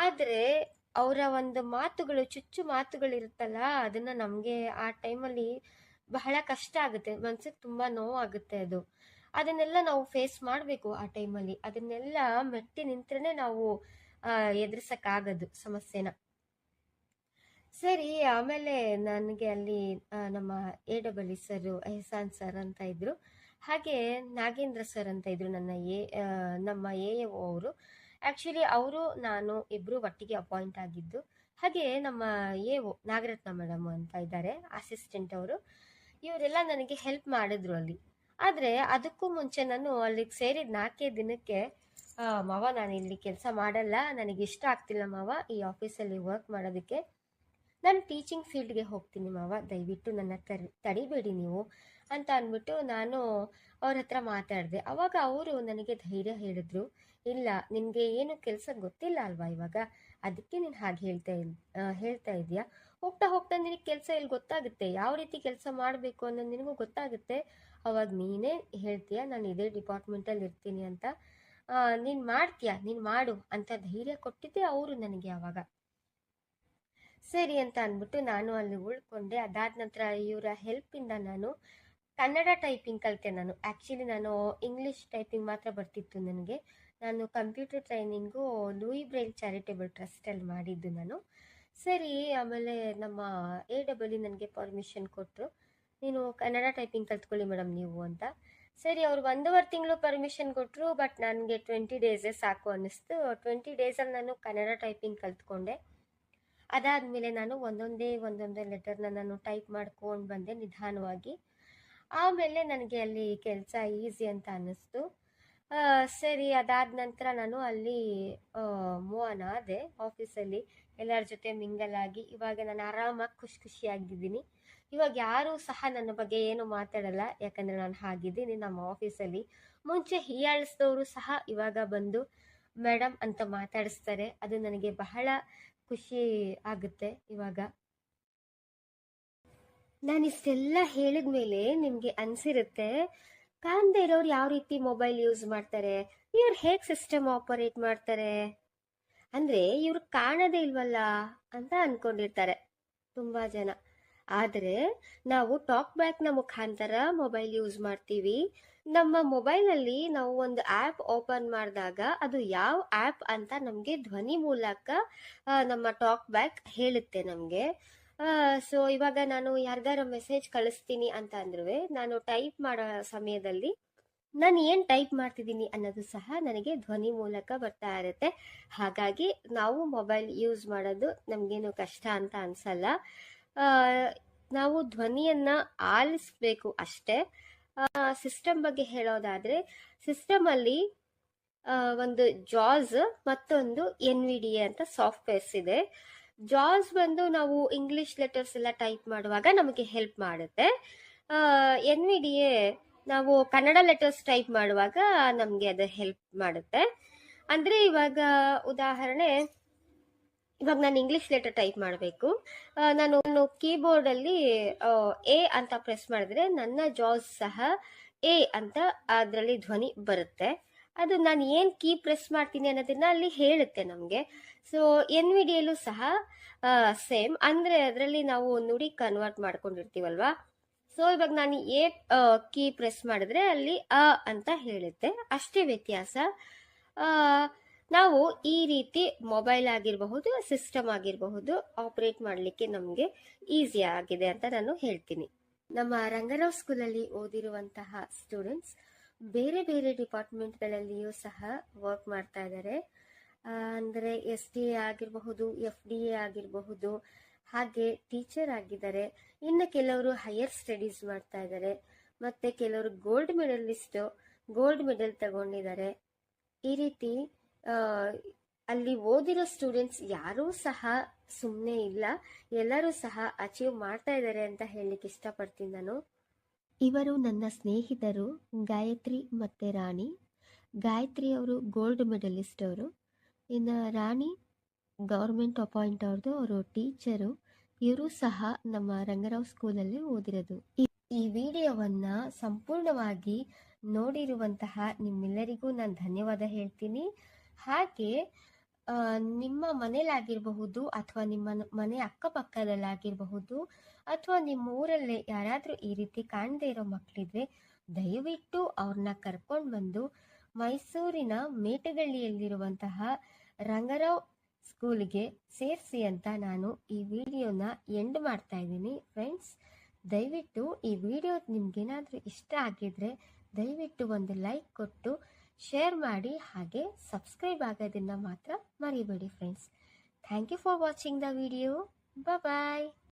ಆದರೆ ಅವರ ಒಂದು ಮಾತುಗಳು, ಚುಚ್ಚು ಮಾತುಗಳಿರುತ್ತಲ್ಲ, ಅದನ್ನು ನಮಗೆ ಆ ಟೈಮಲ್ಲಿ ಬಹಳ ಕಷ್ಟ ಆಗುತ್ತೆ, ಮನ್ಸಿಗೆ ತುಂಬ ನೋವಾಗುತ್ತೆ ಅದು. ಅದನ್ನೆಲ್ಲ ನಾವು ಫೇಸ್ ಮಾಡಬೇಕು ಆ ಟೈಮಲ್ಲಿ. ಅದನ್ನೆಲ್ಲ ಮೆಟ್ಟಿ ನಿಂತ್ರೇ ನಾವು ಎದುರಿಸೋಕ್ಕಾಗೋದು ಸಮಸ್ಯೆನ. ಸರಿ, ಆಮೇಲೆ ನನಗೆ ಅಲ್ಲಿ ನಮ್ಮ AEE ಸರ್, ಎಹ್ಸಾನ್ ಸರ್ ಅಂತ ಇದ್ದರು, ಹಾಗೆ ನಾಗೇಂದ್ರ ಸರ್ ಅಂತ ಇದ್ದರು ನಮ್ಮ AAO ಅವರು. ಆ್ಯಕ್ಚುಲಿ ಅವರು ನಾನು ಇಬ್ಬರು ಒಟ್ಟಿಗೆ ಅಪಾಯಿಂಟ್ ಆಗಿದ್ದು. ಹಾಗೆ ನಮ್ಮ AO ನಾಗರತ್ನ ಮೇಡಮ್ ಅಂತ ಇದ್ದಾರೆ, ಅಸಿಸ್ಟೆಂಟ್ ಅವರು. ಇವರೆಲ್ಲ ನನಗೆ ಹೆಲ್ಪ್ ಮಾಡಿದ್ರು ಅಲ್ಲಿ. ಆದರೆ ಅದಕ್ಕೂ ಮುಂಚೆ ನಾನು ಅಲ್ಲಿಗೆ ಸೇರಿದ 4 ದಿನಕ್ಕೆ, ಮಾವ ನಾನು ಇಲ್ಲಿ ಕೆಲಸ ಮಾಡಲ್ಲ, ನನಗೆ ಇಷ್ಟ ಆಗ್ತಿಲ್ಲ ಮಾವ ಈ ಆಫೀಸಲ್ಲಿ ವರ್ಕ್ ಮಾಡೋದಕ್ಕೆ, ನಾನು ಟೀಚಿಂಗ್ ಫೀಲ್ಡ್ಗೆ ಹೋಗ್ತೀನಿ ಮಾವ, ದಯವಿಟ್ಟು ನನ್ನ ತಡಿಬೇಡಿ ನೀವು ಅಂತ ಅಂದ್ಬಿಟ್ಟು ನಾನು ಅವ್ರ ಹತ್ರ ಮಾತಾಡಿದೆ. ಅವಾಗ ಅವರು ನನಗೆ ಧೈರ್ಯ ಹೇಳಿದ್ರು, ಇಲ್ಲ ನಿನಗೆ ಏನು ಕೆಲಸ ಗೊತ್ತಿಲ್ಲ ಅಲ್ವಾ ಇವಾಗ, ಅದಕ್ಕೆ ನೀನು ಹಾಗೆ ಹೇಳ್ತಾ ಇದೆಯಾ, ಹೋಗ್ತಾ ಹೋಗ್ತಾ ನಿನಗೆ ಕೆಲಸ ಇಲ್ಲಿ ಗೊತ್ತಾಗುತ್ತೆ, ಯಾವ ರೀತಿ ಕೆಲಸ ಮಾಡಬೇಕು ಅನ್ನೋದು ನಿನಗೂ ಗೊತ್ತಾಗುತ್ತೆ, ಅವಾಗ ನೀನೇ ಹೇಳ್ತೀಯ ನಾನು ಇದೇ ಡಿಪಾರ್ಟ್ಮೆಂಟಲ್ಲಿ ಇರ್ತೀನಿ ಅಂತ, ನೀನು ಮಾಡ್ತೀಯಾ, ನೀನು ಮಾಡು ಅಂತ ಧೈರ್ಯ ಕೊಟ್ಟಿದ್ದೆ ಅವರು ನನಗೆ ಆವಾಗ. ಸರಿ ಅಂತ ಅಂದ್ಬಿಟ್ಟು ನಾನು ಅಲ್ಲಿ ಉಳ್ಕೊಂಡೆ. ಅದಾದ ನಂತರ ಇವರ ಹೆಲ್ಪಿಂದ ನಾನು ಕನ್ನಡ ಟೈಪಿಂಗ್ ಕಲಿತೆ. ಆ್ಯಕ್ಚುಲಿ ನಾನು ಇಂಗ್ಲೀಷ್ ಟೈಪಿಂಗ್ ಮಾತ್ರ ಬರ್ತಿತ್ತು ನನಗೆ. ನಾನು computer training Louis Braille charitable ಟ್ರಸ್ಟಲ್ಲಿ ಮಾಡಿದ್ದು ನಾನು. ಸರಿ, ಆಮೇಲೆ ನಮ್ಮ AEE ನನಗೆ ಪರ್ಮಿಷನ್ ಕೊಟ್ಟರು, ನೀನು ಕನ್ನಡ ಟೈಪಿಂಗ್ ಕಲ್ತ್ಕೊಳ್ಳಿ ಮೇಡಮ್ ನೀವು ಅಂತ. ಸರಿ, ಅವರು 1.5 ತಿಂಗಳು ಪರ್ಮಿಷನ್ ಕೊಟ್ಟರು, ಬಟ್ ನನಗೆ 20 ಡೇಸೇ ಸಾಕು ಅನ್ನಿಸ್ತು. 20 ಡೇಸಲ್ಲಿ ನಾನು ಕನ್ನಡ ಟೈಪಿಂಗ್ ಕಲ್ತ್ಕೊಂಡೆ. ಅದಾದಮೇಲೆ ನಾನು ಒಂದೊಂದೇ ಲೆಟರ್ನ ನಾನು ಟೈಪ್ ಮಾಡ್ಕೊಂಡು ಬಂದೆ ನಿಧಾನವಾಗಿ. ಆಮೇಲೆ ನನಗೆ ಅಲ್ಲಿ ಕೆಲಸ ಈಸಿ ಅಂತ ಅನ್ನಿಸ್ತು. ಸರಿ, ಅದಾದ ನಂತರ ನಾನು ಅಲ್ಲಿ ಮೂವ್ ಆನ್ ಆದೆ ಆಫೀಸಲ್ಲಿ, ಎಲ್ಲರ ಜೊತೆ ಮಿಂಗಲ್ ಆಗಿ. ಇವಾಗ ನಾನು ಆರಾಮಾಗಿ ಖುಷಿಯಾಗಿದ್ದೀನಿ. ಇವಾಗ ಯಾರೂ ಸಹ ನನ್ನ ಬಗ್ಗೆ ಏನು ಮಾತಾಡಲ್ಲ, ಯಾಕಂದರೆ ನಾನು ಹಾಗಿದ್ದೀನಿ ನಮ್ಮ ಆಫೀಸಲ್ಲಿ. ಮುಂಚೆ ಹೀಯಾಳಿಸಿದವರು ಸಹ ಇವಾಗ ಬಂದು ಮೇಡಮ್ ಅಂತ ಮಾತಾಡಿಸ್ತಾರೆ. ಅದು ನನಗೆ ಬಹಳ ಖುಷಿ ಆಗುತ್ತೆ. ಇವಾಗ ನಾನು ಇಷ್ಟೆಲ್ಲ ಹೇಳಿದ ಮೇಲೆ ನಿಮಗೆ ಅನಿಸಿರುತ್ತೆ, ಕಾಣದೇ ಇರೋರು ಯಾವ ರೀತಿ ಮೊಬೈಲ್ ಯೂಸ್ ಮಾಡ್ತಾರೆ, ಇವ್ರು ಹೇಗೆ ಸಿಸ್ಟಮ್ ಆಪರೇಟ್ ಮಾಡ್ತಾರೆ, ಅಂದರೆ ಇವ್ರು ಕಾಣದೇ ಇಲ್ವಲ್ಲ ಅಂತ ಅಂದ್ಕೊಂಡಿರ್ತಾರೆ ತುಂಬ ಜನ. ಆದರೆ ನಾವು ಟಾಕ್ ಬ್ಯಾಕ್ನ ಮುಖಾಂತರ ಮೊಬೈಲ್ ಯೂಸ್ ಮಾಡ್ತೀವಿ, ನಮ್ಮ ಮೊಬೈಲಲ್ಲಿ ನಾವು ಒಂದು ಆ್ಯಪ್ ಓಪನ್ ಮಾಡಿದಾಗ ಅದು ಯಾವ ಆ್ಯಪ್ ಅಂತ ನಮಗೆ ಧ್ವನಿ ಮೂಲಕ ನಮ್ಮ ಟಾಕ್ ಬ್ಯಾಕ್ ಹೇಳುತ್ತೆ ನಮಗೆ. ಸೊ ಇವಾಗ ನಾನು ಯಾರಿಗಾರ ಮೆಸೇಜ್ ಕಳಿಸ್ತೀನಿ ಅಂತ ಅಂದ್ರೂ ನಾನು ಟೈಪ್ ಮಾಡೋ ಸಮಯದಲ್ಲಿ ನಾನು ಏನು ಟೈಪ್ ಮಾಡ್ತಿದ್ದೀನಿ ಅನ್ನೋದು ಸಹ ನನಗೆ ಧ್ವನಿ ಮೂಲಕ ಬರ್ತಾ ಇರುತ್ತೆ. ಹಾಗಾಗಿ ನಾವು ಮೊಬೈಲ್ ಯೂಸ್ ಮಾಡೋದು ನಮಗೇನು ಕಷ್ಟ ಅಂತ ಅನ್ಸಲ್ಲ. ನಾವು ಧ್ವನಿಯನ್ನ ಆಲಿಸ್ಬೇಕು ಅಷ್ಟೇ. ಸಿಸ್ಟಮ್ ಬಗ್ಗೆ ಹೇಳೋದಾದ್ರೆ ಸಿಸ್ಟಮಲ್ಲಿ ಒಂದು ಜಾಸ್ ಮತ್ತೊಂದು NVDA ಅಂತ ಸಾಫ್ಟ್ವೇರ್ಸ್ ಇದೆ. ಜಾಸ್ ಬಂದು ನಾವು ಇಂಗ್ಲಿಷ್ ಲೆಟರ್ಸ್ ಎಲ್ಲ ಟೈಪ್ ಮಾಡುವಾಗ ನಮಗೆ ಹೆಲ್ಪ್ ಮಾಡುತ್ತೆ. NVDA ನಾವು ಕನ್ನಡ ಲೆಟರ್ಸ್ ಟೈಪ್ ಮಾಡುವಾಗ ನಮಗೆ ಅದು ಹೆಲ್ಪ್ ಮಾಡುತ್ತೆ. ಅಂದರೆ ಉದಾಹರಣೆ, ಇವಾಗ ನಾನು ಇಂಗ್ಲಿಷ್ ಲೆಟರ್ ಟೈಪ್ ಮಾಡಬೇಕು, ನಾನು ಕೀಬೋರ್ಡಲ್ಲಿ ಎ ಅಂತ ಪ್ರೆಸ್ ಮಾಡಿದ್ರೆ ನನ್ನ ಜಾಸ್ ಸಹ ಎ ಅಂತ ಅದರಲ್ಲಿ ಧ್ವನಿ ಬರುತ್ತೆ. ಅದು ನಾನು ಏನು ಕೀ ಪ್ರೆಸ್ ಮಾಡ್ತೀನಿ ಅನ್ನೋದನ್ನ ಅಲ್ಲಿ ಹೇಳುತ್ತೆ ನಮಗೆ. ಸೊ NVDAಲೂ ಸಹ ಸೇಮ್, ಅಂದರೆ ಅದರಲ್ಲಿ ನಾವು ನುಡಿ ಕನ್ವರ್ಟ್ ಮಾಡ್ಕೊಂಡಿರ್ತೀವಲ್ವಾ. ಸೊ ಇವಾಗ ನಾನು ಎ ಕೀ ಪ್ರೆಸ್ ಮಾಡಿದ್ರೆ ಅಲ್ಲಿ ಅಂತ ಹೇಳುತ್ತೆ, ಅಷ್ಟೇ ವ್ಯತ್ಯಾಸ. ನಾವು ಈ ರೀತಿ ಮೊಬೈಲ್ ಆಗಿರಬಹುದು, ಸಿಸ್ಟಮ್ ಆಗಿರಬಹುದು ಆಪರೇಟ್ ಮಾಡಲಿಕ್ಕೆ ನಮಗೆ ಈಸಿ ಆಗಿದೆ ಅಂತ ನಾನು ಹೇಳ್ತೀನಿ. ನಮ್ಮ ರಂಗರಾವ್ ಸ್ಕೂಲಲ್ಲಿ ಓದಿರುವಂತಹ ಸ್ಟೂಡೆಂಟ್ಸ್ ಬೇರೆ ಬೇರೆ ಡಿಪಾರ್ಟ್ಮೆಂಟ್ಗಳಲ್ಲಿಯೂ ಸಹ ವರ್ಕ್ ಮಾಡ್ತಾ ಇದ್ದಾರೆ. ಅಂದರೆ SDA ಆಗಿರಬಹುದು, FDA ಆಗಿರಬಹುದು, ಹಾಗೆ ಟೀಚರ್ ಆಗಿದ್ದಾರೆ. ಇನ್ನು ಕೆಲವರು ಹೈಯರ್ ಸ್ಟಡೀಸ್ ಮಾಡ್ತಾ ಇದ್ದಾರೆ, ಮತ್ತೆ ಕೆಲವರು ಗೋಲ್ಡ್ ಮೆಡಲ್ ತಗೊಂಡಿದ್ದಾರೆ. ಈ ರೀತಿ ಅಲ್ಲಿ ಓದಿರೋ ಸ್ಟೂಡೆಂಟ್ಸ್ ಯಾರೂ ಸಹ ಸುಮ್ಮನೆ ಇಲ್ಲ, ಎಲ್ಲರೂ ಸಹ ಅಚೀವ್ ಮಾಡ್ತಾ ಇದ್ದಾರೆ ಅಂತ ಹೇಳಲಿಕ್ಕೆ ಇಷ್ಟಪಡ್ತೀನಿ ನಾನು. ಇವರು ನನ್ನ ಸ್ನೇಹಿತರು ಗಾಯತ್ರಿ ಮತ್ತು ರಾಣಿ. ಗಾಯತ್ರಿ ಅವರು ಗೋಲ್ಡ್ ಮೆಡಲಿಸ್ಟ್ ಅವರು, ಇನ್ನು ರಾಣಿ ಗೌರ್ಮೆಂಟ್ ಅಪಾಯಿಂಟ್ ಅವರು ಟೀಚರು. ಇವರು ಸಹ ನಮ್ಮ ರಂಗರಾವ್ ಸ್ಕೂಲಲ್ಲಿ ಓದಿರೋದು. ಈ ವಿಡಿಯೋವನ್ನ ಸಂಪೂರ್ಣವಾಗಿ ನೋಡಿರುವಂತಹ ನಿಮ್ಮೆಲ್ಲರಿಗೂ ನಾನು ಧನ್ಯವಾದ ಹೇಳ್ತೀನಿ. ಹಾಗೆ ನಿಮ್ಮ ಮನೇಲಾಗಿರಬಹುದು ಅಥವಾ ನಿಮ್ಮ ಮನೆ ಅಕ್ಕಪಕ್ಕದಲ್ಲಾಗಿರಬಹುದು ಅಥವಾ ನಿಮ್ಮ ಊರಲ್ಲೇ ಯಾರಾದರೂ ಈ ರೀತಿ ಕಾಣದೇ ಇರೋ ಮಕ್ಕಳಿದ್ರೆ ದಯವಿಟ್ಟು ಅವ್ರನ್ನ ಕರ್ಕೊಂಡು ಬಂದು ಮೈಸೂರಿನ ಮೇಟಗಳ್ಳಿಯಲ್ಲಿರುವಂತಹ ರಂಗರಾವ್ ಸ್ಕೂಲ್ಗೆ ಸೇರಿಸಿ ಅಂತ ನಾನು ಈ ವಿಡಿಯೋನ ಎಂಡ್ ಮಾಡ್ತಾ ಇದ್ದೀನಿ. ಫ್ರೆಂಡ್ಸ್, ದಯವಿಟ್ಟು ಈ ವಿಡಿಯೋ ನಿಮ್ಗೇನಾದರೂ ಇಷ್ಟ ಆಗಿದ್ರೆ ದಯವಿಟ್ಟು ಒಂದು ಲೈಕ್ ಕೊಟ್ಟು ಶೇರ್ ಮಾಡಿ, ಹಾಗೆ ಸಬ್ಸ್ಕ್ರೈಬ್ ಆಗೋದನ್ನು ಮಾತ್ರ ಮರಿಬೇಡಿ friends. Thank you for watching the video. Bye.